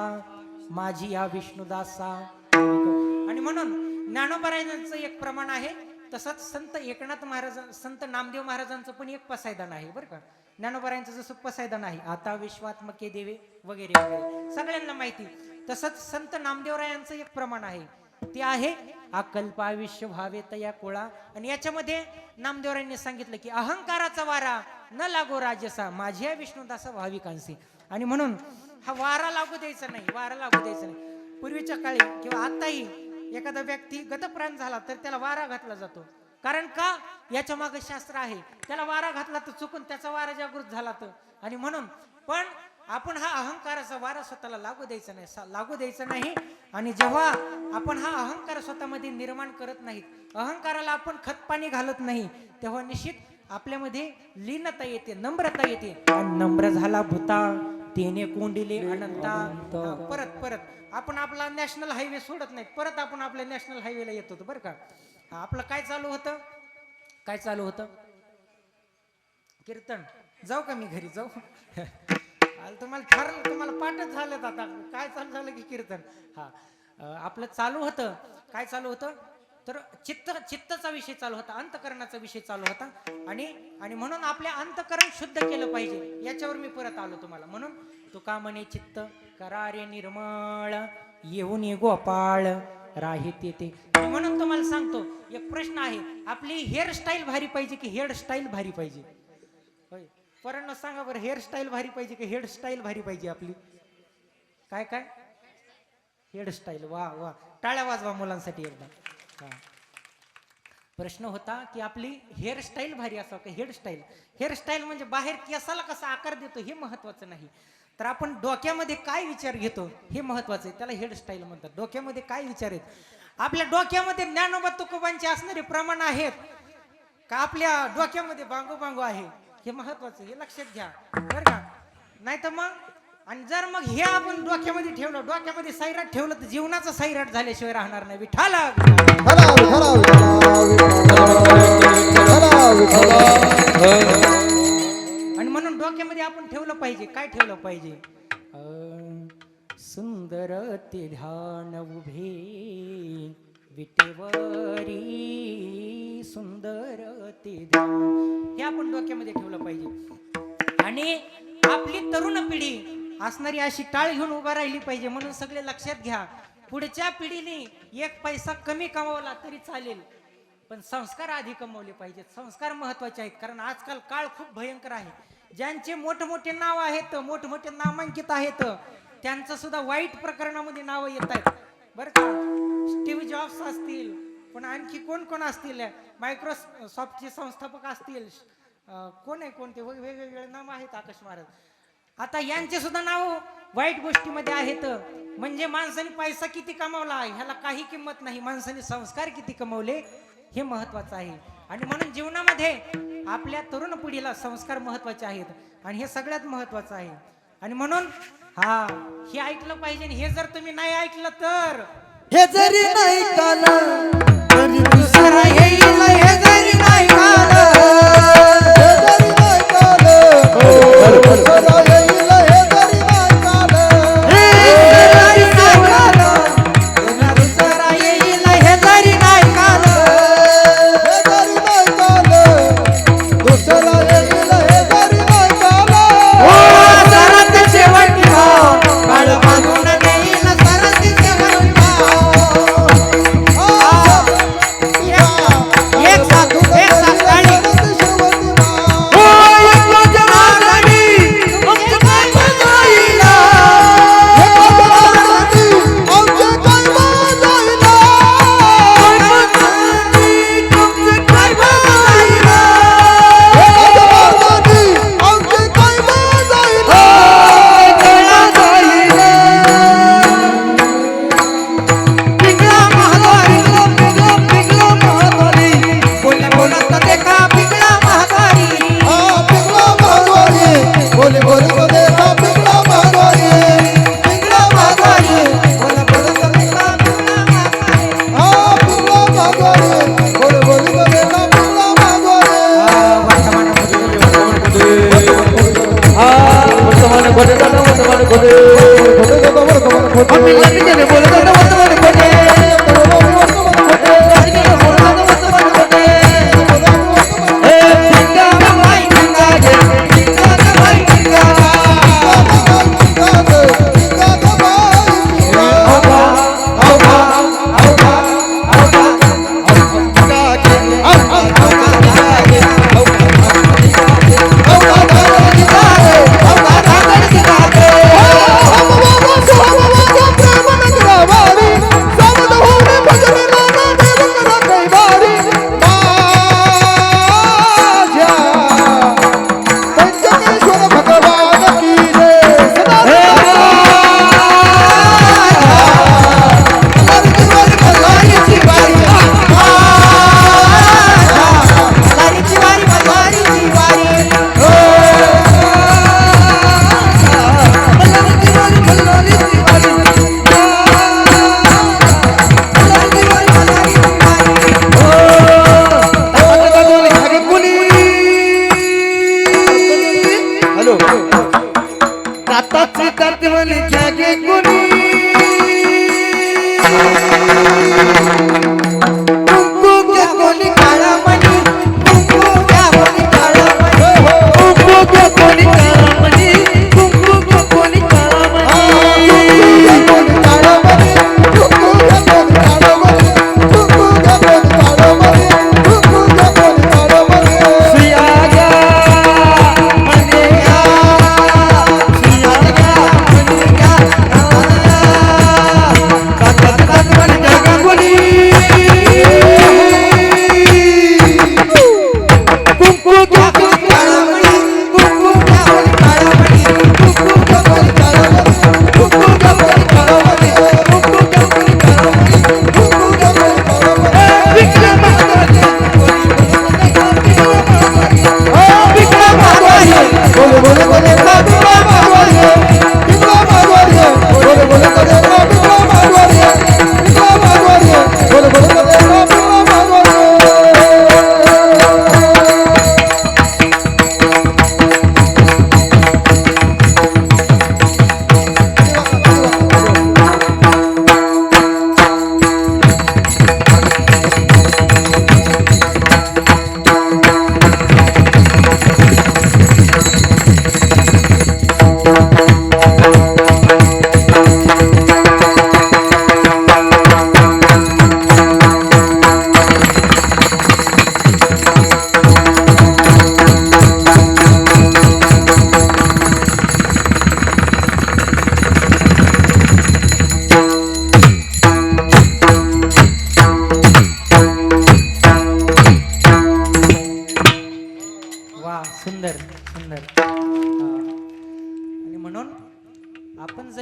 माझी या विष्णुदासा. आणि म्हणून ज्ञानोबरायांचं एक प्रमाण आहे, तसंच संत एकनाथ महाराज संत नामदेव महाराजांचं पण एक पसायदान आहे बरं का. ज्ञानोबरायांचं जसं पसायदान आहे आता विश्वात्मके देवे वगैरे वगैरे सगळ्यांना माहिती, तसंच संत नामदेवरायांचं एक प्रमाण आहे ते आहे अकल्प आयुष्य व्हावे तया कोळा. आणि याच्यामध्ये नामदेवरायांनी सांगितलं की अहंकाराचा वारा न लागो राजसा माझ्या विष्णुदासा भाविकांशी. आणि म्हणून हा वारा लागू द्यायचा नाही. पूर्वीच्या काळी किंवा आताही एखादा व्यक्ती गतप्राण झाला तर त्याला वारा घातला जातो. कारण का? याच्या मागे शास्त्र आहे. त्याला वारा घातला तर चुकून त्याचा वारा जागृत झाला तर. आणि म्हणून पण आपण हा अहंकाराचा वारा स्वतःला लागू द्यायचा नाही. आणि जेव्हा आपण हा अहंकार स्वतःमध्ये निर्माण करत नाहीत, अहंकाराला आपण खतपाणी घालत नाही, तेव्हा निश्चित आपल्यामध्ये लीनता येते, नम्रता येते. आणि नम्र झाला भूता तेने कोंडिले अनंता. परत आपण आपला नॅशनल हायवे सोडत नाही, परत आपण आपल्या नॅशनल हायवेला येत होतो बरं का. आपलं काय चालू होतं? कीर्तन. जाऊ का मी घरी जाऊ? तुम्हाला पाठच झालं. आता काय चालू झालं की कीर्तन. हा, आपलं चालू होतं तर चित्ताचा विषय चालू होता, अंतकरणाचा विषय चालू होता. आणि म्हणून आपल्या अंतकरण शुद्ध केलं पाहिजे, याच्यावर मी परत आलो तुम्हाला. म्हणून तुका म्हणे चित्त करारे निर्मळ येऊन गोपाळ राहिते ते. म्हणून तुम्हाला सांगतो एक प्रश्न आहे, आपली हेअरस्टाईल भारी पाहिजे की हेअरस्टाईल भारी पाहिजे? होय, पोरांनो सांगा बरं, हेअरस्टाईल भारी पाहिजे की हेअरस्टाईल भारी पाहिजे आपली? काय हेअरस्टाईल. वा, टाळ्या वाजवा मुलांसाठी एकदा. हा, प्रश्न होता की आपली हेअरस्टाईल भारी असावं का हेअरस्टाईल म्हणजे बाहेर केसाला कसा आकार देतो हे महत्वाचं नाही, तर आपण डोक्यामध्ये काय विचार घेतो हे महत्वाचं आहे. त्याला हेअरस्टाईल म्हणतात. डोक्यामध्ये काय विचार आहेत, आपल्या डोक्यामध्ये ज्ञानोबा तुकोबांचे असणारे प्रमाण आहेत का आपल्या डोक्यामध्ये बांगो आहे, हे महत्वाचं, हे लक्षात घ्या बरं का. नाही तर मग आणि जर मग हे आपण डोक्यामध्ये ठेवलं, डोक्यामध्ये सैराट ठेवलं तर जीवनाचा सैराट झाल्याशिवाय राहणार नाही. विठाला आणि म्हणून डोक्यामध्ये आपण ठेवलं पाहिजे. काय ठेवलं पाहिजे? सुंदर ते ध्यान उभे विटेवरी सुंदर ते ध्यान, हे आपण डोक्यामध्ये ठेवलं पाहिजे. आणि आपली तरुण पिढी असणारी अशी टाळ घेऊन उभा राहिली पाहिजे. म्हणून सगळे लक्षात घ्या, पुढच्या पिढीने एक पैसा कमी कमावला तरी चालेल, पण संस्कार आधी कमवले पाहिजेत. संस्कार महत्वाचे आहेत. कारण आजकाल काळ खूप भयंकर आहे. ज्यांचे मोठमोठे नाव आहेत, मोठमोठे नामांकित आहेत, त्यांचं सुद्धा वाईट प्रकरणामध्ये नावं येत आहेत बरं का. स्टीव्ह जॉब्स असतील, पण आणखी कोण असतील, मायक्रोसॉफ्टचे संस्थापक असतील, कोणते वेगवेगळे नाम आहेत, आकाश महाराज. आता यांचे सुद्धा नाव वाईट गोष्टीमध्ये आहेत. म्हणजे माणसाने पैसा किती कमावला ह्याला काही किंमत नाही, माणसाने संस्कार किती कमवले हे महत्वाचं आहे. आणि म्हणून जीवनामध्ये आपल्या तरुण पिढीला संस्कार महत्वाचे आहेत आणि हे सगळ्यात महत्वाचं आहे. आणि म्हणून हे ऐकलं पाहिजे. हे जर तुम्ही नाही ऐकलं तर हे जरी नाही काला तरी दुसरा येईल, हे जरी नाही काला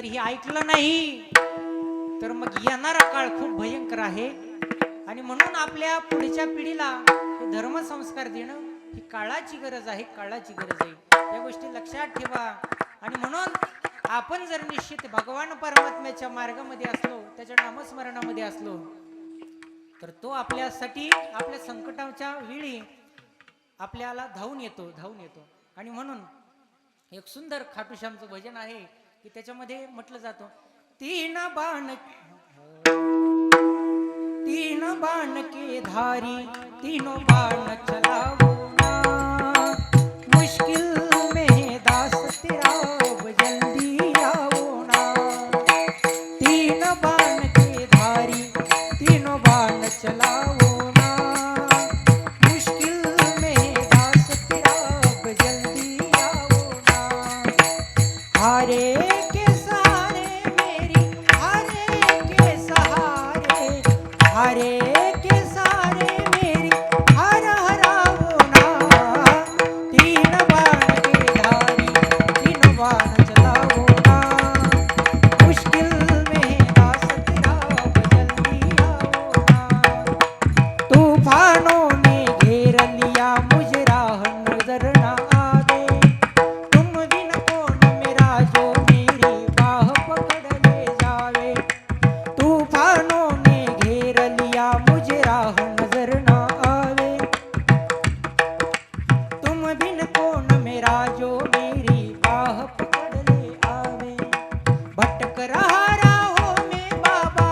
हे ऐकलं नाही तर मग येणारा काळ खूप भयंकर आहे. आणि म्हणून आपल्या पुढच्या पिढीला हे धर्मसंस्कार देणं ही काळाची गरज आहे, काळाची गरज आहे. या गोष्टी लक्षात ठेवा. आणि म्हणून आपण जर निश्चित भगवान परमात्म्याच्या मार्गामध्ये असलो, त्याच्या नामस्मरणामध्ये असलो, तर तो आपल्यासाठी आपल्या संकटाच्या वेळी आपल्याला धावून येतो. आणि म्हणून एक सुंदर खाटूश्यामचं भजन आहे की त्याच्यामध्ये म्हटलं जातं, तीन बाण के धारी तीनों बाण चलाओ ना, मुश्किल में दास तेरा अब जल्दी आओ ना. तीन बाण के धारी तीनों बाण चलाओ ना, मुश्किल में दास तेरा अब जल्दी आओ ना. हारे के सहारे मेरी हारे के सहारे, हारे के सहारे मेरी हर हराओ ना. तीन बाण के धारी तीनों बाण चलाओ ना, मुश्किल में दास तेरा अब जल्दी आओ ना. तूफानों ने घेर लिया मुझे राह नजर ना आवे, तुम बिन कौन मेरा जो मेरी बाह पकड़ ले जावे. तूफानों ने घेर लिया मुझे राह नजर ना आवे, तुम बिन कौन मेरा जो मेरी बाह पकड़ ले आवे. भटक रहा राहों में बाबा,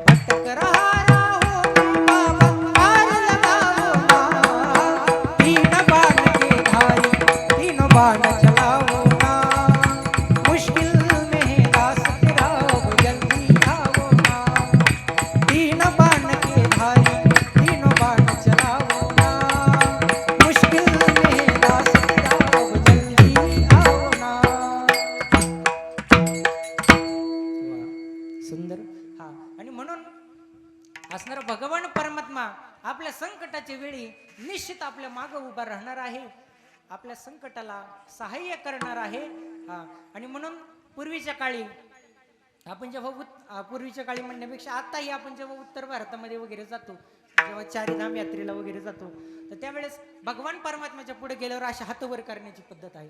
भटक रहा राहों में बाबा, पार लगाओ ना. तीन बाण के धारी तीनों बाण चलाओ ना, मुश्किल में दास तेरा अब जल्दी आओ ना. तीन बाण के धारी तीनों बाण चलाओ ना, मुश्किल में दास तेरा अब जल्दी आओ ना. सुंदर. हा. आणि म्हणून असणारा भगवान परमात्मा आपल्या संकटाच्या वेळी निश्चित आपल्या मागं उभा राहणार आहे, आपल्या संकटाला सहाय्य करणार आहे. हा. आणि म्हणून पूर्वीच्या काळी आपण जेव्हा पूर्वीच्या काळी म्हणण्यापेक्षा आताही आपण जेव्हा उत्तर भारतामध्ये वगैरे जातो, जेव्हा चारीधाम यात्रेला वगैरे जातो, तर त्यावेळेस भगवान परमात्म्याच्या पुढे गेल्यावर अशा हात वर करण्याची पद्धत आहे.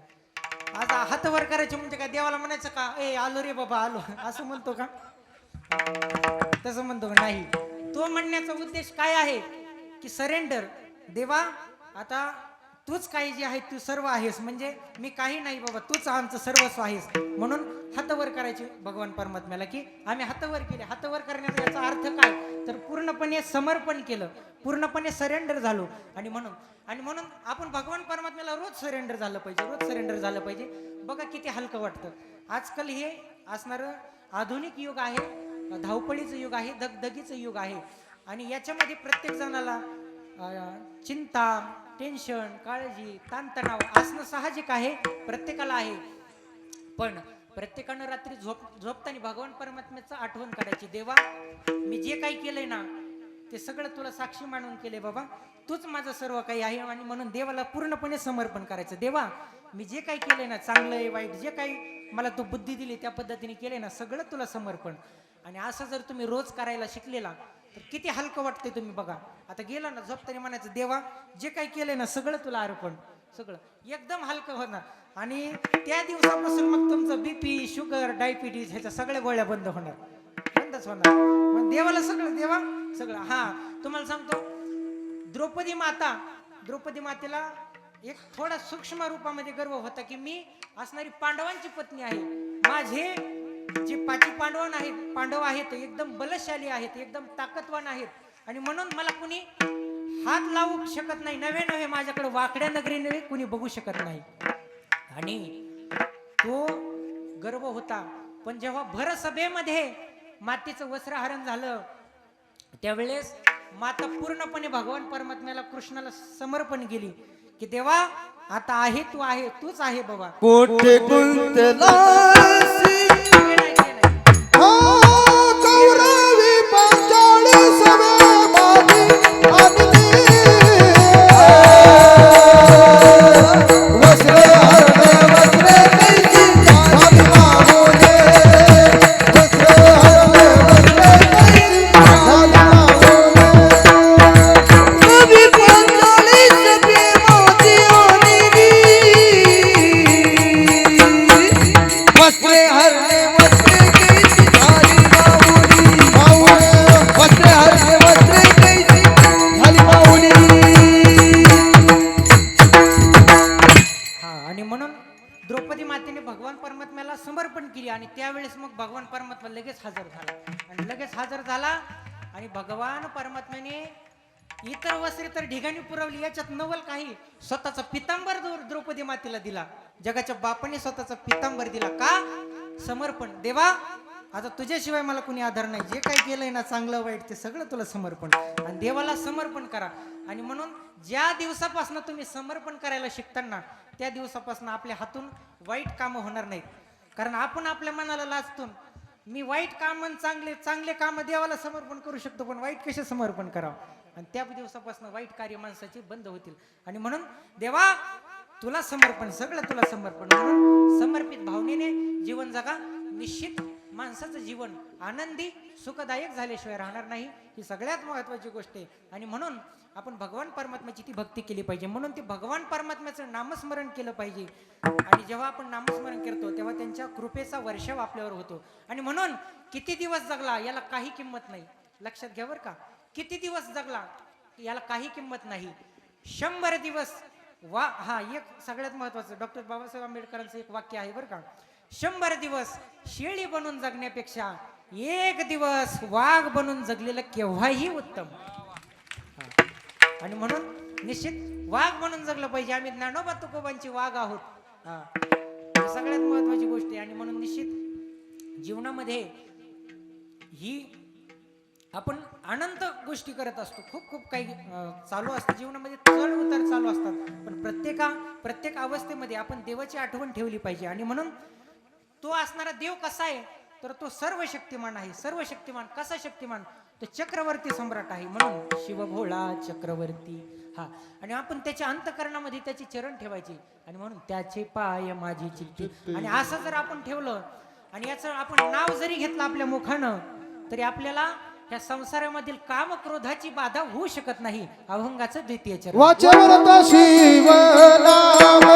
आज हात वर करायचे म्हणजे काय, देवाला म्हणायचं का ए आलो रे बाबा आलो असं म्हणतो का? तसं म्हणतो का? नाही. तो म्हणण्याचा उद्देश काय आहे की सरेंडर. देवा आता तूच काही जे आहे तू सर्व आहेस, म्हणजे मी काही नाही बाबा, तूच आमचं सर्वस्व आहेस. म्हणून हात वर करायचे भगवान परमात्म्याला की आम्ही हात वर केले. हात वर करण्याचा याचा अर्थ काय तर पूर्णपणे समर्पण केलं, पूर्णपणे सरेंडर झालो. आणि म्हणून आपण भगवान परमात्म्याला रोज सरेंडर झालं पाहिजे, रोज सरेंडर झालं पाहिजे. बघा किती हलकं वाटतं. आजकाल हे असणारं आधुनिक युग आहे, धावपळीचं युग आहे, दगदगीचं युग आहे. आणि याच्यामध्ये प्रत्येक जणाला चिंता, टेन्शन, काळजी, ताणतणाव असणं साहजिक आहे, प्रत्येकाला आहे. पण प्रत्येकानं रात्री झोपताना भगवान परमात्म्याचं आठवण करायची. देवा मी जे काही केलंय ना ते सगळं तुला साक्षी मानून केले बाबा, तूच माझं सर्व काही आहे. आणि म्हणून देवाला पूर्णपणे समर्पण करायचं. देवा मी जे काही केलंय ना, चांगलं आहे वाईट, जे काही मला तू बुद्धी दिली त्या पद्धतीने केले ना, सगळं तुला समर्पण. आणि असं जर तुम्ही रोज करायला शिकलेला तर किती हलकं वाटतंय. तुम्ही बघा आता गेलं ना झोपताना म्हणायचं देवा जे काही केलंय ना सगळं तुला अर्पण, सगळं एकदम हलकं होणार. आणि त्या दिवसापासून मग तुमचं बीपी, शुगर, डायबिटीज ह्याच्या सगळ्या गोळ्या बंद होणार, बंदच होणार. मग देवाला सगळं, देवा सगळं. हा तुम्हाला सांगतो, द्रौपदी मातेला एक थोडा सूक्ष्म रूपामध्ये गर्व होता की मी असणारी पांडवांची पत्नी आहे. माझे जे 5 पांडव आहेत एकदम बलशाली आहेत, एकदम ताकदवान आहेत. आणि म्हणून मला कुणी हात लावू शकत नाही, नवे माझ्याकडे वाकड्या नगरीने कुणी बघू शकत नाही. आणि तो गर्व होता. पण जेव्हा भर सभेमध्ये मातेचं वस्त्रहरण झालं त्यावेळेस माता पूर्णपणे भगवान परमात्म्याला, कृष्णाला समर्पण केली की देवा आता आहे तू आहे, तूच आहे बाबा. कोठे गुंतलासी कौरवी पंचाळी सवे माझी आगती, वस्त्रे हरणे वस्त्रे कैसी त्यावेळेस मग भगवान परमात्मा लगेच हजर झाला आणि लगेच हजर झाला आणि भगवान परमात्म्याने इतर वस्त्रे तर ढिगाणी पुरवली, याच्यात नवल काही स्वतःचा पितांबर द्रौपदी मातेला दिला. जगाच्या बापाने स्वतःचा पितांबर दिला. का? समर्पण. देवा आता तुझ्याशिवाय मला कुणी आधार नाही, जे काही केलंय ना चांगलं वाईट ते सगळं तुला समर्पण, आणि देवाला समर्पण करा. आणि म्हणून ज्या दिवसापासून तुम्ही समर्पण करायला शिकताना त्या दिवसापासून आपल्या हातून वाईट कामं होणार नाहीत. कारण आपण आपल्या मनाला लाजतो, मी वाईट काम चांगले चांगले काम देवाला समर्पण करू शकतो, पण वाईट कसे समर्पण करावं, आणि त्या दिवसापासून वाईट कार्य माणसाचे बंद होतील. आणि म्हणून देवा तुला समर्पण, सगळं तुला समर्पण. म्हणून समर्पित भावनेने जीवन जगा. निश्चित माणसाचं जीवन आनंदी सुखदायक झाल्याशिवाय राहणार नाही, ही सगळ्यात महत्वाची गोष्ट आहे. आणि म्हणून आपण भगवान परमात्म्याची ती भक्ती केली पाहिजे. म्हणून ते भगवान परमात्म्याचं नामस्मरण केलं पाहिजे. आणि जेव्हा आपण नामस्मरण करतो तेव्हा त्यांच्या कृपेचा वर्षाव आपल्यावर होतो. आणि म्हणून किती दिवस जगला याला काही किंमत नाही. लक्षात घ्या बरं का, किती दिवस जगला याला काही किंमत नाही. 100 दिवस हा एक सगळ्यात महत्वाचं डॉक्टर बाबासाहेब आंबेडकरांचं एक वाक्य आहे बरं का, 100 दिवस शेळी बनून जगण्यापेक्षा 1 दिवस वाघ बनून जगलेलं केव्हाही उत्तम. आणि म्हणून निश्चित वाघ म्हणून जगलं पाहिजे. आम्ही ज्ञानोबा तुकोबांची वाघ आहोत. ही सगळ्यात महत्वाची गोष्ट आहे. आणि म्हणून निश्चित जीवनामध्ये ही आपण अनंत गोष्टी करत असतो, खूप खूप काही चालू असतं जीवनामध्ये, चढ उतार चालू असतात. पण प्रत्येक अवस्थेमध्ये आपण देवाची आठवण ठेवली पाहिजे. आणि म्हणून तो असणारा देव कसा आहे तर तो सर्व शक्तिमान आहे. सर्व शक्तिमान कसा शक्तिमान, तो चक्रवर्ती सम्राट आहे. म्हणून शिवभोळा चक्रवर्ती. हा, आणि आपण त्याच्या अंतकरणामध्ये त्याचे चरण ठेवायचे. आणि म्हणून त्याचे पाय माझी चित्ती. आणि असं जर आपण ठेवलं आणि याचं आपण नाव जरी घेतलं आपल्या मुखानं, तरी आपल्याला ह्या संसारामधील काम क्रोधाची बाधा होऊ शकत नाही. अभंगाचं द्वितीय चरण. वाचवरता शिव नाम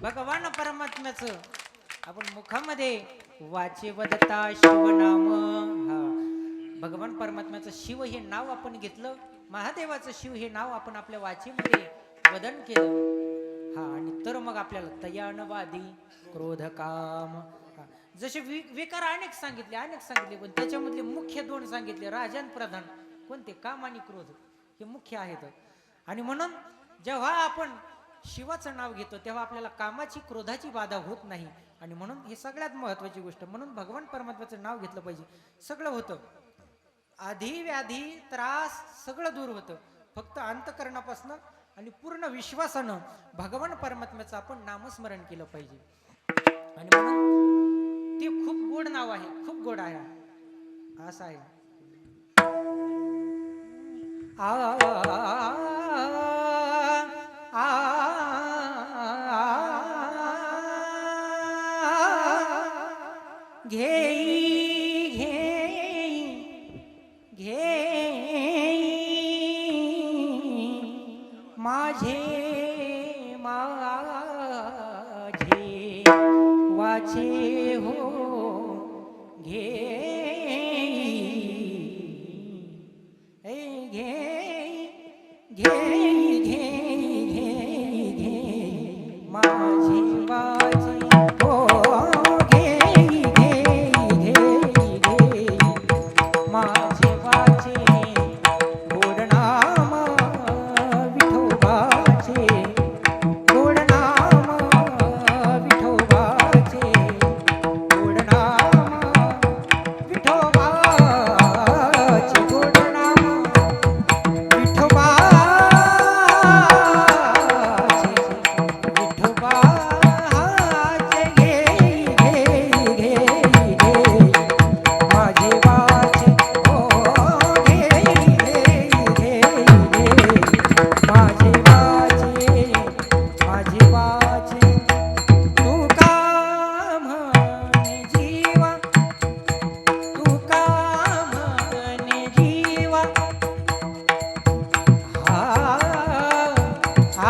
भगवान परमात्म्याचं आपण मुखामध्ये वाचे वदता शिवनाम. हा, भगवान परमात्म्याचं शिव हे नाव आपण घेतलं, महादेवाचं शिव हे नाव आपण आपल्या वाचेमध्ये वदन केलं. हा, आणि तर मग आपल्याला तयानवादी क्रोध काम, जसे विकार अनेक सांगितले पण त्याच्यामधले मुख्य 2 सांगितले, राजन प्रधान. कोणते? काम आणि क्रोध हे मुख्य आहेत. आणि म्हणून जेव्हा आपण शिवाचं नाव घेतो तेव्हा आपल्याला कामाची क्रोधाची बाधा होत नाही. आणि म्हणून ही सगळ्यात महत्वाची गोष्ट. म्हणून भगवान परमात्म्याचं नाव घेतलं पाहिजे. सगळं होतं, आधी व्याधी त्रास सगळं दूर होतं. फक्त अंतकरणापासून आणि पूर्ण विश्वासानं भगवान परमात्म्याचं आपण नामस्मरण केलं पाहिजे. आणि म्हणून ते खूप गोड नाव आहे, खूप गोड आहे. असं आहे. आ घेई घेई घेई माझे माझे वाचे हो घेई घेई घेई घेई घेई घेई माझे वाचे हो घेई घेई घेई घेई माझे वाचे गोड नाम विठोबाचे गोड नाम विठोबाचे गोड नाम विठोबाचे गोड नाम विठोबाचे विठोबाचे घेई घेई घेई घेई माझे वाचे हो घेई घेई घेई घेई माझे वाचे तू का म्हणे जीवा तू का म्हणे जीवा आ आ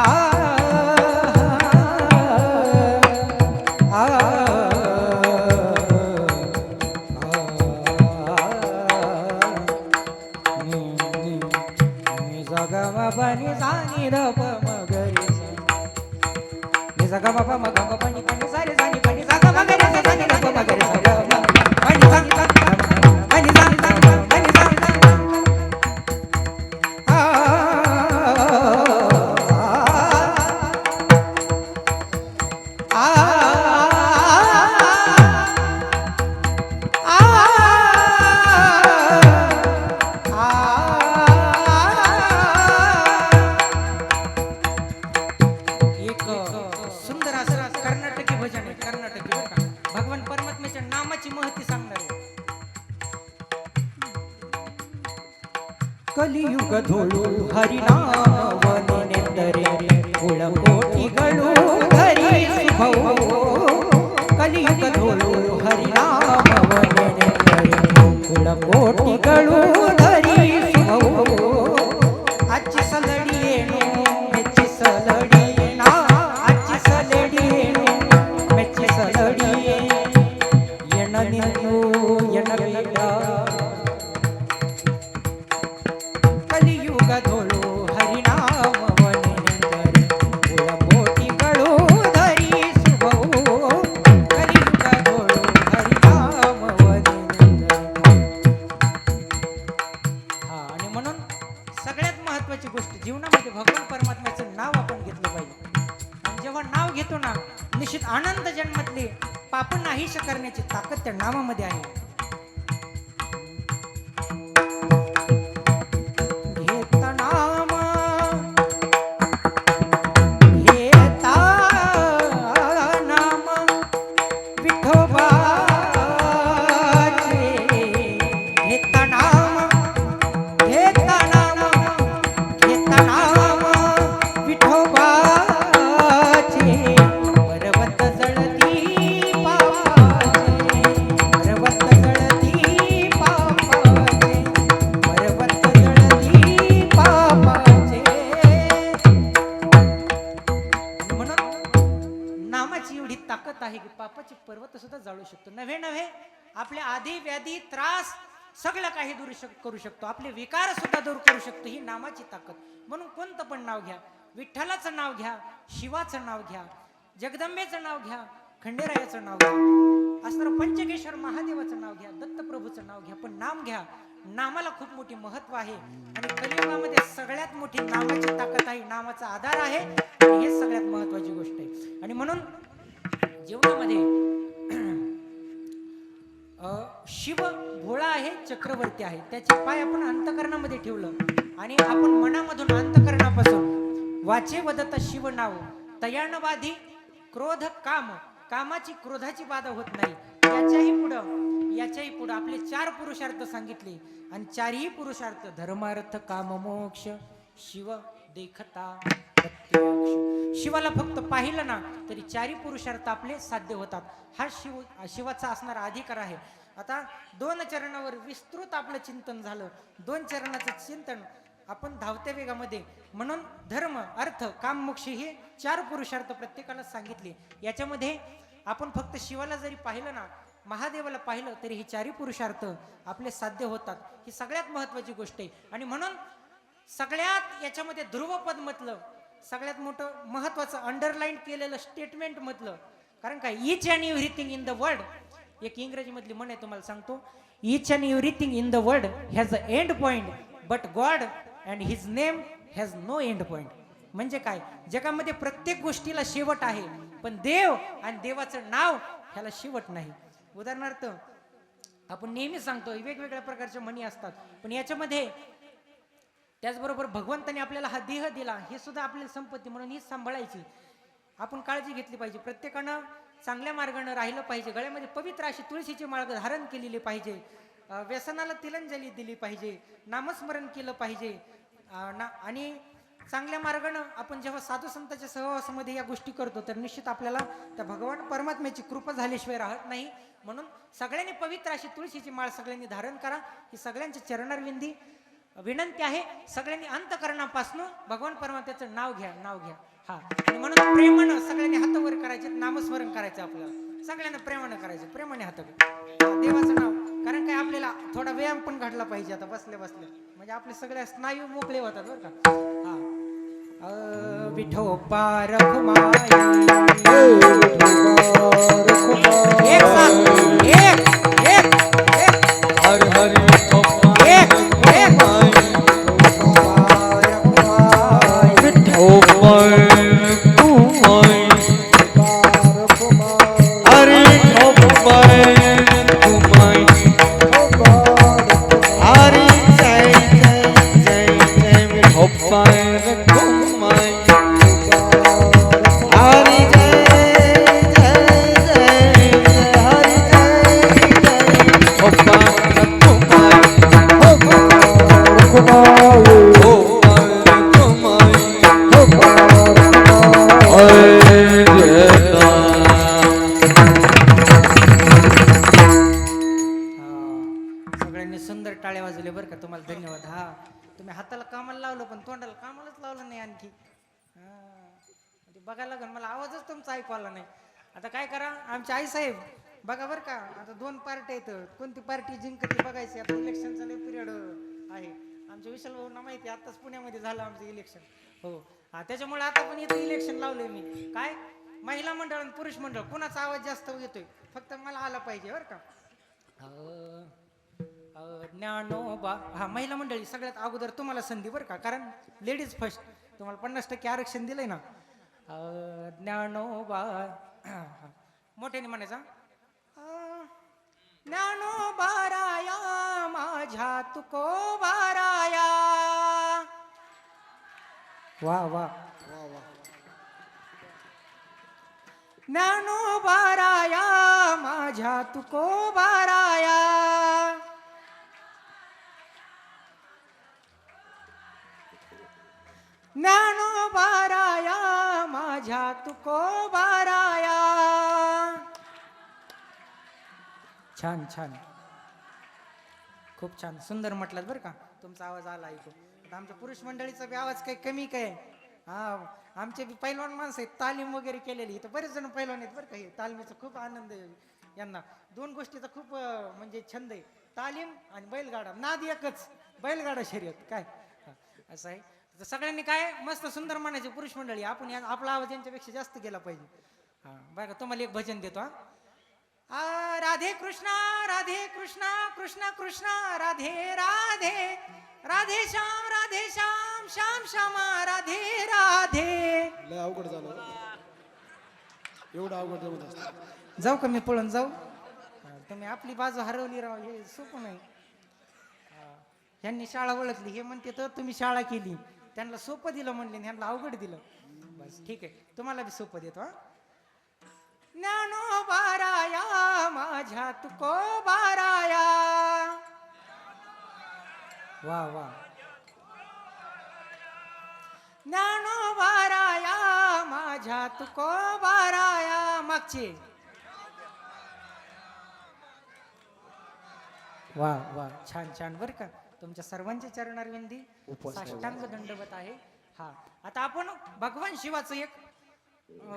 जागा बाबा नि जानी रब मगरी नि जागा बाबा मग पाणी पाणी सारे जानी पाणी जागा मगरी जानी रब मगरी सागा पाणी जानी पाणी जानी पाणी जानी आ आ एक सुंदर असं कर्नाटकी भजन आहे. कर्नाटकी बरं का, भगवान परमात्म्याच्या नामाची महती सांगणार आहे. ಕಲಿಯುಗ ಧೋಳು ಹರಿನಾಮವನೆಂದರೆ ಕುಳಕೋಟಿಗಳು ಧರಿಸುವವು ಕಲಿಯುಗ ಧೋಳು ಹರಿನಾಮವನೆಂದರೆ ಕುಳಕೋಟಿಗಳು ಧರಿಸುವವು ಅಚ್ಚಿಸಲಡಿಯೇನು ಮೆಚ್ಚಿಸಲಡಿಯೇನ ಅಚ್ಚಿಸಲಡಿಯೇನು ಮೆಚ್ಚಿಸಲಡಿಯೇ ಎಣನಿನ್ನು ಎಣಬೇಡ ಕಲಿಯುಗದೊಳು ಹರಿನಾಮವನೆಂದರೆ ಕುಳಕೋಟಿಗಳು ಧರಿಸುವವು ಕಲಿಯುಗದೊಳು ಹರಿನಾಮವನೆಂದರೆ आणि म्हणून सगळ्यात महत्वाची गोष्ट जीवनामध्ये भगवान परमात्म्याचं नाव आपण घेतलं पाहिजे. आणि जेव्हा नाव घेतो ना, निश्चित आनंद जन्मातली पाप नाहीशी करण्याची ताकद त्या नावामध्ये आहे. घेता नाम घेता नाम विठोबाचे घेता नाम घेता नाम घेता नाम विठोबाचे पर्वत जळती पापाचे पर्वत जळती पापाचे पर्वत जळती पापाचे. म्हणून नामाची एवढी ताकद आहे की पापाचे पर्वत सुद्धा जाळू शकतो. नव्हे नव्हे आपले आधी व्याधी त्रास सगळं काही दूर करू शकतो. आपले विकार सुद्धा दूर करू शकतो. ही नामाची ताकद. म्हणून कोणतं पण नाव घ्या, विठ्ठलाचं नाव घ्या, शिवाचं नाव घ्या, जगदंबेचं नाव घ्या, खंडेरायाचं नाव घ्या, असणार पंचकेश्वर महादेवाचं नाव घ्या, दत्तप्रभूचं नाव घ्या, पण नाम घ्या. नामाला खूप मोठी महत्व आहे आणि कलियुगामध्ये सगळ्यात मोठी नामाची ताकद आहे, नामाचा आधार आहे आणि हे सगळ्यात महत्वाची गोष्ट आहे. आणि म्हणून जीवनामध्ये शिव भोळा आहे, चक्रवर्ती आहे, त्याचे पाय आपण अंतकरणामध्ये ठेवलं आणि आपण मनामधून अंतकरणापासून वाचे वदत शिव नाव तयानवाधी क्रोध काम, कामाची क्रोधाची बाधा होत नाही. याच्याही पुढं आपले 4 पुरुषार्थ सांगितले आणि 4ही पुरुषार्थ धर्म अर्थ काम मोक्ष शिव देखता प्रत्यक्ष. शिवाला फक्त पाहिलं ना तरी 4ही पुरुषार्थ आपले साध्य होतात. हा शिवाचा असणारा अधिकार आहे. आता 2 चरणावर विस्तृत आपलं चिंतन झालं. 2 चरणाचं चिंतन आपण धावत्या वेगामध्ये, म्हणून धर्म अर्थ काम मोक्ष हे 4 पुरुषार्थ प्रत्येकाला सांगितले. याच्यामध्ये आपण फक्त शिवाला जरी पाहिलं ना, महादेवाला पाहिलं तरी हे 4ही पुरुषार्थ आपले साध्य होतात. ही सगळ्यात महत्वाची गोष्ट आहे. आणि म्हणून सगळ्यात याच्यामध्ये ध्रुवपद म्हटलं, सगळ्यात मोठं महत्वाचं अंडरलाईन केलेलं स्टेटमेंट म्हटलं. कारण काय, each and everything in the world, एक इंग्रजी मधली म्हण आहे तुम्हाला सांगतो, each and everything in the world has a end point but God and his name has no end point. म्हणजे काय, जगामध्ये प्रत्येक गोष्टीला शेवट आहे पण देव आणि देवाचं नाव ह्याला शेवट नाही. उदाहरणार्थ आपण नेहमी सांगतो वेगवेगळ्या प्रकारच्या म्हणी असतात, पण याच्यामध्ये त्याचबरोबर भगवंताने आपल्याला हा देह दिला, हे सुद्धा आपली संपत्ती म्हणून ही सांभाळायची, आपण काळजी घेतली पाहिजे. प्रत्येकानं चांगल्या मार्गाने राहिलं पाहिजे. गळ्यामध्ये पवित्र अशी तुळशीची माळ धारण केलेली पाहिजे, व्यसनाला तिलांजली दिली पाहिजे, नामस्मरण केलं पाहिजे आणि चांगल्या मार्गानं आपण जेव्हा साधू संतांच्या सहवासामध्ये या गोष्टी करतो तर निश्चित आपल्याला त्या भगवान परमात्म्याची कृपा झाल्याशिवाय राहत नाही. म्हणून सगळ्यांनी पवित्र अशी तुळशीची माळ सगळ्यांनी धारण करा, ही सगळ्यांच्या चरणारविंदी विनंती आहे. सगळ्यांनी अंतकरणापासून भगवान परमात्म्याचं नाव घ्या. हा, आणि म्हणून प्रेमानं सगळ्यांनी हात वर करायचे, नामस्मरण करायचं, आपल्याला सगळ्यांना प्रेमानं करायचं, प्रेमाने हात देवाचं नाव. कारण काय, आपल्याला थोडा व्यायाम पण घडला पाहिजे. आता बसल्या म्हणजे आपले सगळे स्नायू मोकळे होतात बरं का. हा, विठोबा रखुमाई, एक साथ एक हर हर सुंदर टाळ्या वाजवले बरं का, तुम्हाला धन्यवाद. हा, तुम्ही हाताला कामाला लावलं पण तोंडाला कामालाच लावलं नाही आणखी. बघायला लागेल, मला आवाजच तुमचा ऐकू आला नाही. आता काय करा, आमचे आई साहेब बघा बरं का, आता 2 पार्ट्या आहेत, कोणती पार्टी जिंकते बघायची. आता इलेक्शनचा लय पिरियड आहे. आमच्या विशाल भाऊंना माहिती, आताच पुण्यामध्ये झालं आमचं इलेक्शन. हो, त्याच्यामुळे आता पण इथं इलेक्शन लावलंय मी. काय, महिला मंडळ आणि पुरुष मंडळ कुणाचा आवाज जास्त येतोय, फक्त मला आला पाहिजे बरं का. ज्ञानोबा, हा, महिला मंडळी सगळ्यात अगोदर तुम्हाला संधी बरं का, कारण लेडीज फर्स्ट, तुम्हाला 50% आरक्षण दिलंय ना. ज्ञानोबा, मोठ्याने म्हणायचा, ज्ञानोबा राया माझ्या तुकोबा राया. वा वा, ज्ञानोबा राया माझ्या तुकोबा राया. ज्ञानोबा राया माझ्या तुकोबा राया. छान छान, खूप छान, सुंदर म्हटलात बरं का. तुमचा आवाज आला ऐकू. आता आमच्या पुरुष मंडळीचा बी आवाज काही कमी काय. हा, आमचे बी पैलवान माणसं आहेत, तालीम वगैरे केलेली. इथं बरेच जण पैलवान आहेत बरं का. हे तालमीचा खूप आनंद आहे यांना. 2 गोष्टीचा खूप म्हणजे छंद आहे, तालीम आणि बैलगाडा. नाद एकच, बैलगाडा शर्यत. काय असं आहे. सगळ्यांनी काय मस्त सुंदर म्हणायचे पुरुष मंडळी. आपण आपला आवाज यांच्यापेक्षा जास्त गेला पाहिजे. हा, बघा तुम्हाला एक भजन देतो. राधे कृष्णा कृष्ण कृष्ण राधे राधे राधे श्याम श्याम श्यामा राधे राधे. लय अवघड झालं एवढं अवघड जमत असतं. जाऊ का मी पळून जाऊ? तुम्ही आपली बाजू हरवली राव, हे सोपं नाही. ह्यांनी शाळा ओळखली, हे म्हणते तर तुम्ही शाळा केली, त्यांना सोपं दिलं म्हणले, ह्यांना अवघड दिलं. बस ठीक आहे, तुम्हाला बी सोपं देतो. ज्ञानोबाराया माझ्या तुको बाराया. वा वा. ज्ञानोबाराया माझ्या तुको बाराया. मागचे वा वा, छान छान बर का. तुमच्या सर्वांच्या चरणारविंदी साष्टांग दंडवत आहे. हा, आता आपण भगवान शिवाचं एक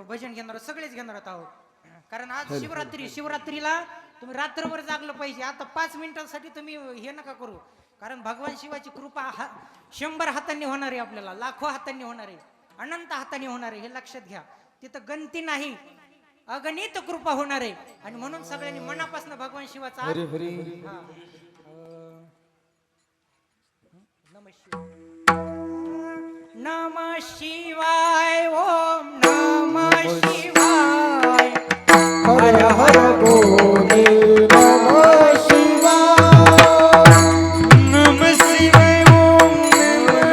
भजन घेणार आहोत, सगळेच घेणार आहोत. कारण आज शिवरात्रीला तुम्ही रात्रभर जागलं पाहिजे. आता 5 मिनिटांसाठी तुम्ही हे नका करू, कारण भगवान शिवाची कृपा 100 हातांनी होणार आहे, आपल्याला लाखो हातांनी होणार आहे, अनंत हातांनी होणार आहे, हे लक्षात घ्या. तिथं गणती नाही, अगणित कृपा होणार आहे. आणि म्हणून सगळ्यांनी मनापासून भगवान शिवाचा नमः शिवाय, ओम नमः शिवाय, हर हर बोले नमः शिवाय. नमः शिवाय ओम नमः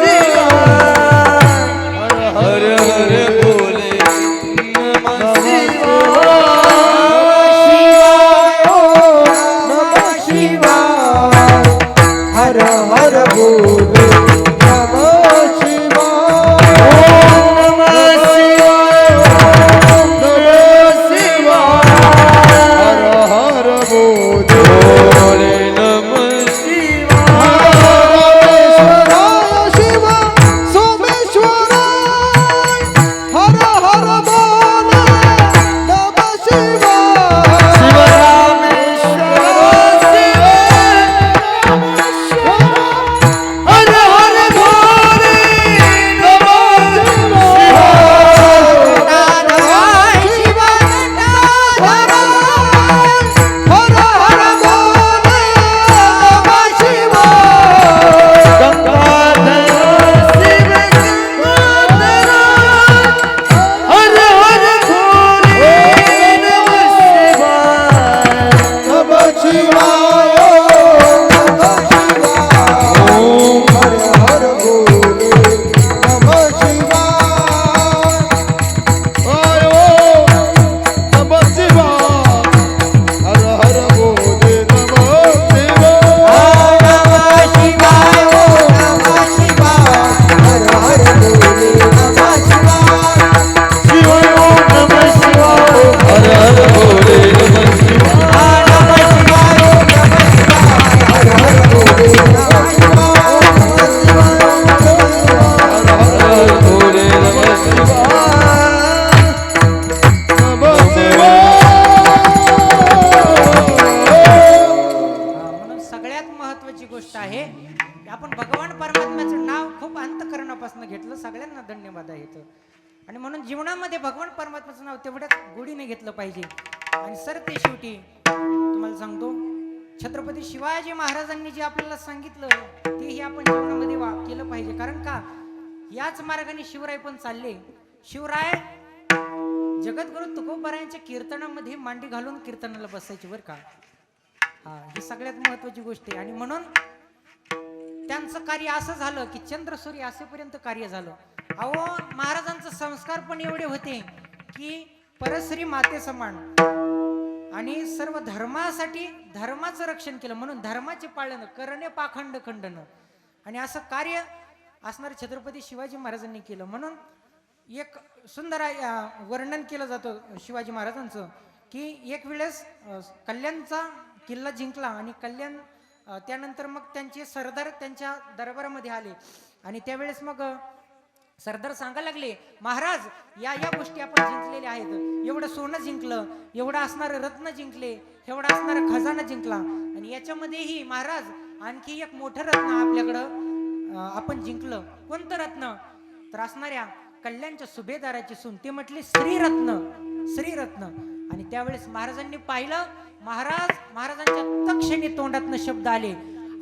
शिवाय. हर हर बोले नमः नमः शिवाय. हर हर बोले आपण भगवान परमात्म्याचं नाव खूप अंतःकरणापासून घेतलं, सगळ्यांना धन्यवाद आहे. आणि म्हणून जीवनामध्ये भगवान परमात्म्याचं नाव तेवढ्याच गोडीने घेतलं पाहिजे. आणि सर ते शेवटी तुम्हाला सांगतो, छत्रपती शिवाजी महाराजांनी जे आपल्याला सांगितलं तेही आपण जीवनामध्ये केलं पाहिजे. कारण का, याच मार्गाने शिवराय पण चालले. शिवराय जगद्गुरु तुकोबारायांच्या कीर्तनामध्ये मांडी घालून कीर्तनाला बसायचे बर का. हा, ही सगळ्यात महत्वाची गोष्ट आहे. आणि म्हणून त्यांचं कार्य असं झालं की चंद्र सूर्य असेपर्यंत कार्य झालं. अहो, महाराजांचे संस्कार पण एवढे होते की परश्री माते समान आणि सर्व धर्मासाठी धर्माचं रक्षण केलं. म्हणून धर्माचे पालन करणे पाखंड खंडन, आणि असं कार्य असणारे छत्रपती शिवाजी महाराजांनी केलं. म्हणून एक सुंदर वर्णन केलं जातं शिवाजी महाराजांचं की एक वेळेस कल्याणचा किल्ला जिंकला आणि कल्याण त्यानंतर मग त्यांचे सरदार त्यांच्या दरबारामध्ये आले. आणि त्यावेळेस मग सरदार सांगायला लागले, महाराज या या गोष्टी आपण जिंकलेल्या आहेत, एवढं सोनं जिंकलं, एवढं असणारं रत्न जिंकले, एवढा असणारा खजाना जिंकला, आणि याच्यामध्येही महाराज आणखी एक मोठं रत्न आपल्याकडं आपण जिंकलं. कोणतं रत्न? तर असणाऱ्या कल्याणच्या सुभेदाराची सून, ते म्हटले श्रीरत्न. श्रीरत्न. आणि त्यावेळेस महाराजांनी पाहिलं, महाराजांच्या तक्षणी तोंडातनं शब्द आले,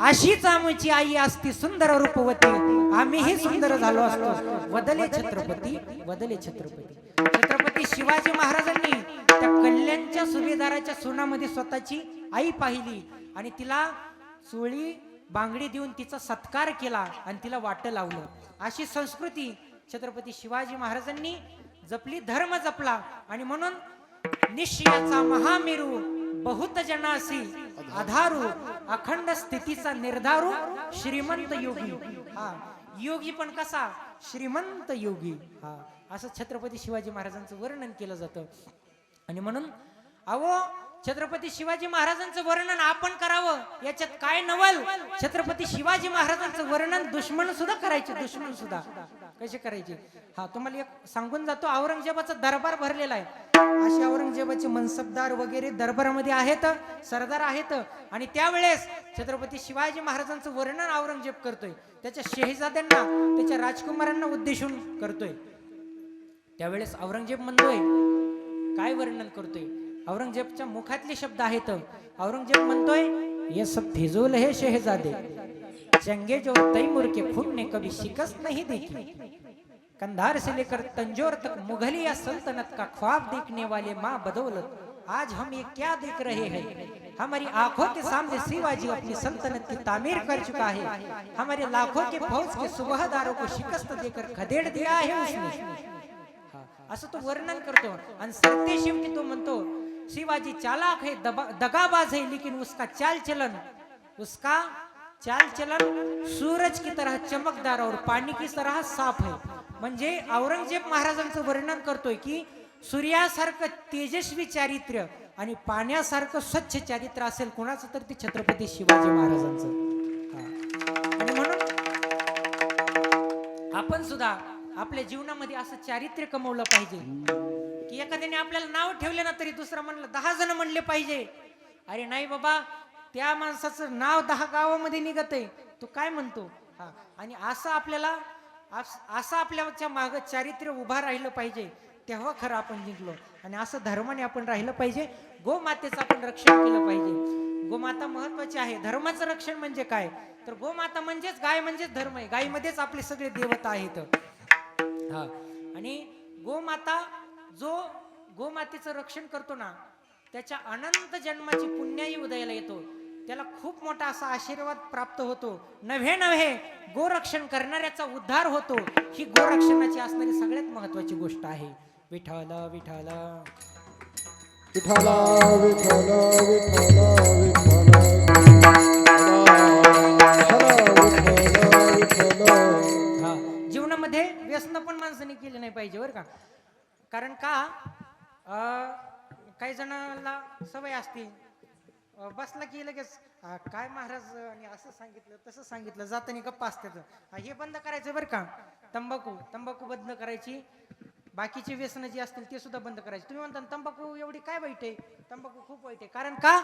अशीच आमची आई असती सुंदर रूपवती, आम्हीही सुंदर झालो असतो, वदले छत्रपती, वदले छत्रपती. छत्रपती शिवाजी महाराजांनी त्या कल्याणच्या सुभेदाराच्या सोनामध्ये स्वतःची आई पाहिली आणि तिला चोळी बांगडी देऊन तिचा सत्कार केला आणि तिला वाटं लावलं. अशी संस्कृती छत्रपती शिवाजी महाराजांनी जपली, धर्म जपला. आणि म्हणून निश्चयाचा महामेरू, बहुत जनासी आधारू, अखंड स्थितीचा निर्धारू, श्रीमंत योगी. हा, योगी पण कसा? श्रीमंत योगी. हा, असं छत्रपती शिवाजी महाराजांचं वर्णन केलं जातं. आणि म्हणून अहो, छत्रपती शिवाजी महाराजांचं वर्णन आपण करावं याच्यात काय नवल. छत्रपती शिवाजी महाराजांचं वर्णन दुश्मन सुद्धा करायचे, दुश्मन सुद्धा कसे करायचे. हा, तुम्हाला एक सांगून जातो, औरंगजेबाचा दरबार भरलेला आहे. असे औरंगजेबाचे मनसबदार वगैरे दरबारामध्ये आहेत, सरदार आहेत. आणि त्यावेळेस छत्रपती शिवाजी महाराजांचं वर्णन औरंगजेब करतोय, त्याच्या शहेजाद्यांना, त्याच्या राजकुमारांना उद्देशून करतोय. त्यावेळेस औरंगजेब म्हणतोय, काय वर्णन करतोय? औरंगजेबच्या मुखातले शब्द आहेत. औरंगजेब म्हणतोय, ये सब फिजूल है शहजादे, चंगे जो तैमूर के खून ने कभी शिकस्त नहीं देखी, कंधार से लेकर तंजौर तक मुगलिया सल्तनत का ख्वाब देखने वाले माँ बदौलत आज हम ये क्या देख रहे हैं? हमारी आंखों के सामने शिवाजी अपनी सल्तनत की तामीर कर चुका है, हमारे लाखों के फौज के सुबहदारों को शिकस्त देकर खदेड़ दिया है उसने. असं तो वर्णन करतो. आणि सत्य शेवटी तो म्हणतो, शिवाजी चालाक है, दगाबाज है, लेकिन उसका चाल चलन सूरज की तरह चमकदार और पानी की तरह साफ है. म्हणजे औरंगजेब महाराजांचं वर्णन करतोय की सूर्यासारखं तेजस्वी चारित्र्य आणि पाण्यासारखं स्वच्छ चारित्र्य असेल कोणाचं तर ते छत्रपती शिवाजी महाराजांचं. आणि म्हणून आपण सुद्धा आपल्या जीवनामध्ये असं चारित्र्य कमवलं पाहिजे की एखाद्याने आपल्याला नाव ठेवले ना तरी दुसरं म्हणलं 10 जण म्हणले पाहिजे, अरे नाही बाबा, त्या माणसाचं नाव 10 गावामध्ये निघत आहे, तो काय म्हणतो. हा, आणि असं आपल्याच्या मागं चारित्र्य उभा राहिलं पाहिजे, तेव्हा खरं आपण जिंकलो. आणि असं धर्माने आपण राहिलं पाहिजे. गोमातेचं आपण रक्षण केलं पाहिजे. गोमाता महत्वाची आहे. धर्माचं रक्षण म्हणजे काय, तर गोमाता म्हणजेच गाय, म्हणजेच धर्म आहे. गायीमध्येच आपले सगळे देवता आहेत. हा, आणि गोमाता, जो गोमातेचं रक्षण करतो ना, त्याच्या अनंत जन्माची पुण्याई उदयाला येतो, त्याला खूप मोठा असा आशीर्वाद प्राप्त होतो. नव्हे गोरक्षण करणाऱ्याचा उद्धार होतो. ही गोरक्षणाची असणारी सगळ्यात महत्वाची गोष्ट आहे. विठ्ठल विठ्ठल विठ्ठल विठ्ठल विठ्ठल विठ्ठल. हा, जीवनामध्ये व्यसन पण माणसाने केले नाही पाहिजे बरं का. कारण का काही जणांना सवय असते, बसला की लगेच काय महाराज आणि असं सांगितलं तसं सांगितलं, जाताना गप्पा असतात. हे बंद करायचं बरं का. तंबाखू बंद करायची, बाकीचे व्यसन जे असतील ते सुद्धा बंद करायचे. तुम्ही म्हणता तंबाखू एवढी काय वाईट आहे? तंबाखू खूप वाईट आहे. कारण का,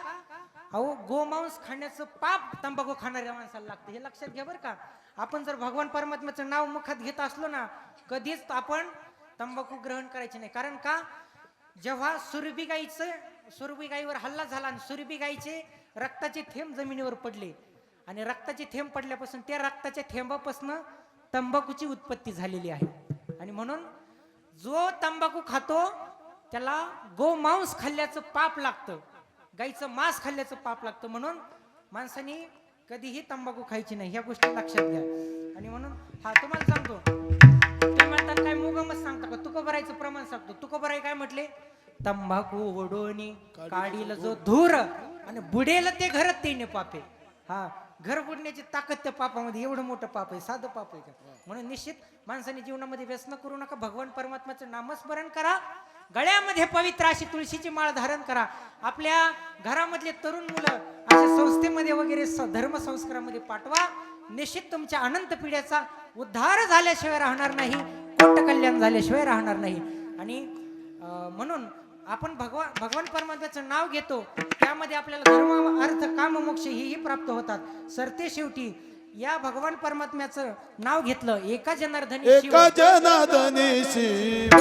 अहो, गोमांस खाण्याचं पाप तंबाखू खाणाऱ्या माणसाला लागतं, हे लक्षात घ्या बरं का. आपण जर भगवान परमात्म्याचं नाव मुखात घेत असलो ना, कधीच आपण तंबाखू ग्रहण करायचे नाही. कारण का, जेव्हा सुरभी गाईवर हल्ला झाला आणि सुरभी गाईचे रक्ताचे थेंब जमिनीवर पडले आणि रक्ताचे थेंब पडल्यापासून त्या रक्ताच्या थेंबापासून तंबाखूची उत्पत्ती झालेली आहे. आणि म्हणून जो तंबाखू खातो त्याला गोमांस खाल्ल्याचं पाप लागतं, गाईचं मांस खाल्ल्याचं पाप लागतं. म्हणून माणसाने कधीही तंबाखू खायची नाही, ह्या गोष्टी लक्षात घ्या. आणि म्हणून हा तुम्हाला सांगतो, तुम्ही म्हणतात काय मुगमच सांगता का, तुकोबरायचं प्रमाण सांगतो. तुकोबराय काय म्हटले, तंबाखू ओढोनी काढील जो धूर आणि बुडेल ते घरात तेने पापे. हा, घर बुडण्याची ताकद त्या पापामध्ये, एवढं मोठं पाप आहे, साधं पाप आहे का. म्हणून निश्चित माणसाने जीवनामध्ये व्यसन करू नका. भगवान परमात्म्याचं नामस्मरण करा, गळ्यामध्ये पवित्र अशी तुळशीची माळ धारण करा. आपल्या घरामधले तरुण मुलं अशा संस्थेमध्ये वगैरे धर्म संस्कारामध्ये पाठवा. निश्चित तुमच्या अनंत पिढ्याचा उद्धार झाल्याशिवाय राहणार नाही, कोट कल्याण झाल्याशिवाय राहणार नाही. आणि म्हणून आपण भगवान परमात्म्याचं नाव घेतो, त्यामध्ये आपल्याला धर्म अर्थ काम मोक्ष हेही प्राप्त होतात. सरते शेवटी या भगवान परमात्म्याचं नाव घेतलं, एका जनार्दनी शिव, एका जनार्दनी शिव,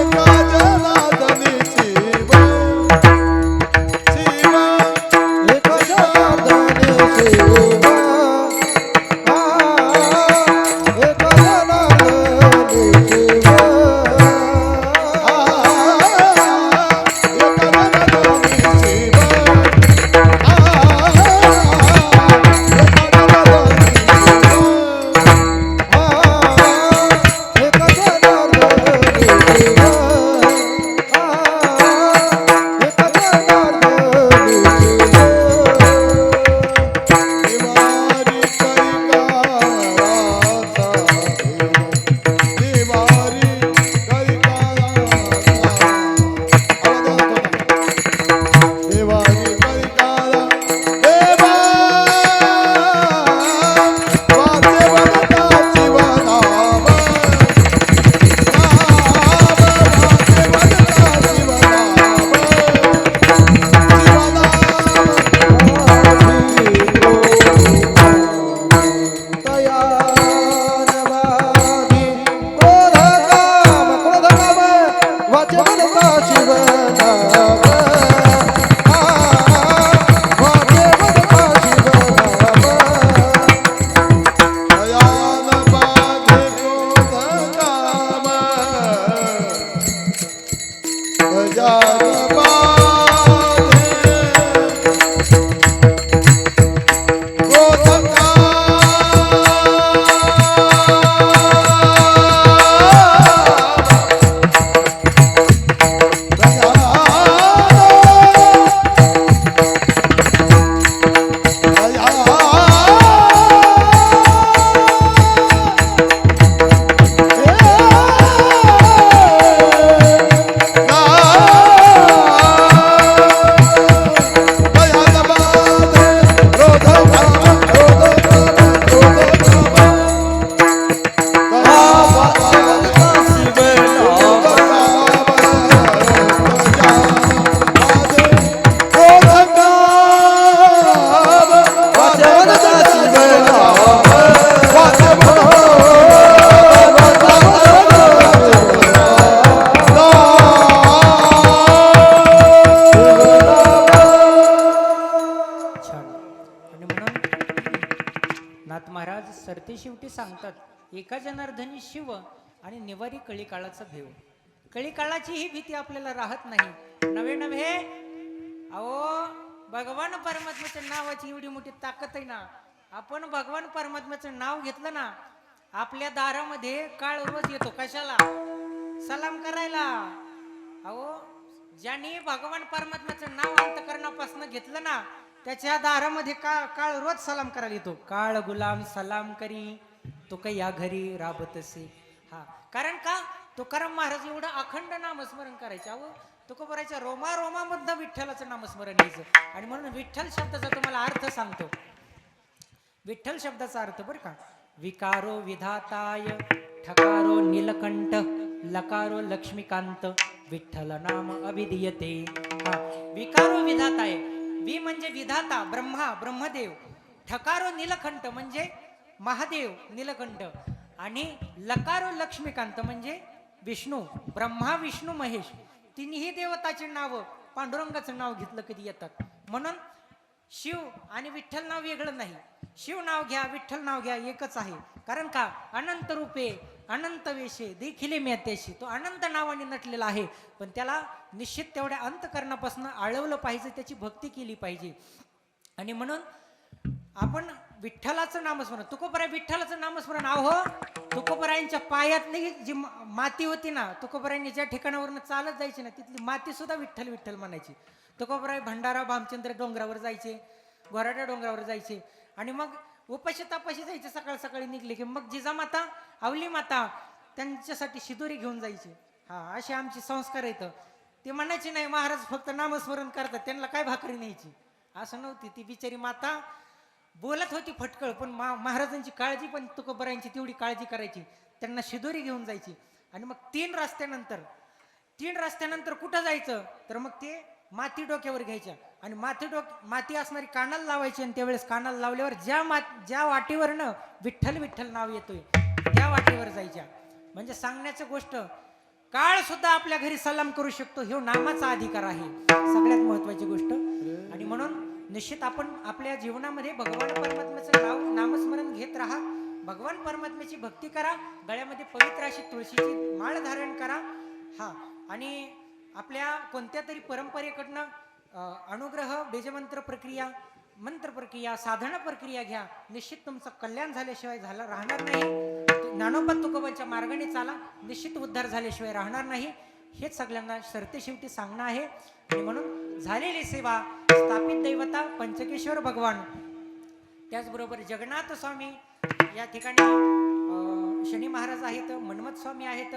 एका छान. आणि म्हणून नाथ महाराज सरते शेवटी सांगतात एका जनार्दनी शिव आणि निवारी कळीकाळाचा भेव. कळीकाळाची ही भीती आपल्याला राहत नाही. नवे नवे अहो भगवान परमात्म्याच्या नावाची एवढी मोठी ताकद आहे ना. आपण भगवान परमात्म्याचं नाव घेतलं ना आपल्या दारामध्ये काळ रोज येतो. कशाला? सलाम करायला. अहो ज्याने भगवान परमात्म्याचं नाव अंतकरणापासून घेतलं ना त्याच्या दारामध्ये काळ रोज सलाम करायला येतो. काळ गुलाम सलाम करी तो काही या घरी राबतसे. हा कारण का तुकाराम महाराज एवढं अखंड नामस्मरण करायचे. अहो तुकोबराच्या रोमा रोमामधनं विठ्ठलाचं नामस्मरण यायचं. आणि म्हणून विठ्ठल शब्दाचा तुम्हाला अर्थ सांगतो. विठ्ठल शब्दाचा अर्थ बरं का. विकारो विधाताय ठकारो नीलकंठ लकारो लक्ष्मीकांत विठ्ठल नाम अभिधीयते. हा विकारो विधाताय. वि म्हणजे विधाता ब्रह्मा ब्रह्मदेव. ठकारो नीलकंठ म्हणजे महादेव नीलकंठ. आणि लकारो लक्ष्मीकांत म्हणजे विष्णू. ब्रह्मा विष्णू महेश तिन्ही देवताची नाव पांडुरंगाचं नाव घेतलं कधी येतात. म्हणून शिव आणि विठ्ठल नाव वेगळं नाही. शिव नाव घ्या विठ्ठल नाव घ्या एकच आहे. कारण का अनंत रूपे अनंत वेशे देखील मेत्याशी. तो अनंत नावाने नटलेला आहे. पण त्याला निश्चित तेवढ्या अंतकरणापासून आळवलं पाहिजे. त्याची भक्ती केली पाहिजे. आणि म्हणून आपण विठ्ठलाचं नामस्मरण तुकोबराय विठ्ठलाचं नामस्मरण. अहो तुकोबरायांच्या पायातली जी माती होती ना तुकोबरायांनी ज्या ठिकाणावरून चालत जायची ना तिथली माती सुद्धा विठ्ठल विठ्ठल म्हणायची. तुकोबराय भंडारा भामचंद्र डोंगरावर जायचे. गोराड्या डोंगरावर जायचे. आणि मग उपाशी तापाशी जायचे. सकाळ सकाळी निघले की मग जिजामाता आवली माता त्यांच्यासाठी शिदोरी घेऊन जायची. हा असे आमचे संस्कार आहेत. ते म्हणायचे नाही महाराज फक्त नामस्मरण करतात त्यांना काय भाकरी न्यायची असं नव्हती. ती बिचारी माता बोलत होती फटकळ पण महाराजांची काळजी पण तुकोबरायांची तेवढी काळजी करायची. त्यांना शिदोरी घेऊन जायची. आणि मग तीन रस्त्यानंतर कुठं जायचं तर मग ते माती डोक्यावर घ्यायच्या. आणि माती असणारी कानाला लावायची. आणि त्यावेळेस कानाला लावल्यावर ज्या वाटेवरनं विठ्ठल विठ्ठल नाव येतोय त्या वाटेवर जायच्या. म्हणजे सांगण्याची गोष्ट काळ सुद्धा आपल्या घरी सलाम करू शकतो. हे नामाचा अधिकार आहे सगळ्यात महत्वाची गोष्ट. आणि म्हणून निश्चित आपण आपल्या जीवनामध्ये भगवान परमात्म्याचं नामस्मरण घेत राहा. भगवान परमात्म्याची भक्ती करा. गळ्यामध्ये पवित्र अशी तुळशीची माळ धारण करा. हा आणि आपल्या कोणत्या तरी परंपरेकडनं अनुग्रह बेजमंत्र प्रक्रिया मंत्र प्रक्रिया साधना प्रक्रिया घ्या. निश्चित तुमचं कल्याण झाल्याशिवाय राहणार नाही. ज्ञानोबा तुकोबांच्या मार्गाने चाला. निश्चित उद्धार झाल्याशिवाय राहणार नाही. हेच सगळ्यांना सरते शेवटी सांगणं आहे. आणि म्हणून झालेली सेवा स्थापित दैवता पंचकेश्वर भगवान त्याचबरोबर जगन्नाथ स्वामी या ठिकाणी शनी महाराज आहेत. मन्मथ स्वामी आहेत.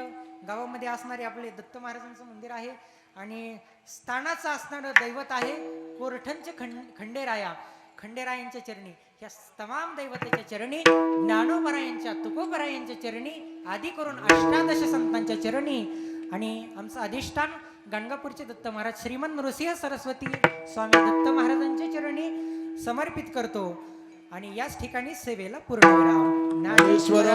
गावामध्ये असणारे आपले दत्त महाराजांचं मंदिर आहे. आणि स्थानाचं असणारं दैवत आहे कोरठणचे खंडेरायांच्या चरणी. ह्या तमाम दैवताच्या चरणी ज्ञानोबरायांच्या तुकोबरायांच्या चरणी आदी करून अष्टादश संतांच्या चरणी आणि आमचं अधिष्ठान गाणगापूरचे दत्त महाराज श्रीमंत नृसिंह सरस्वती स्वामी दत्त महाराजांच्या चरणी समर्पित करतो. आणि याच ठिकाणी सेवेला पूर्ण विराम. ज्ञानेश्वर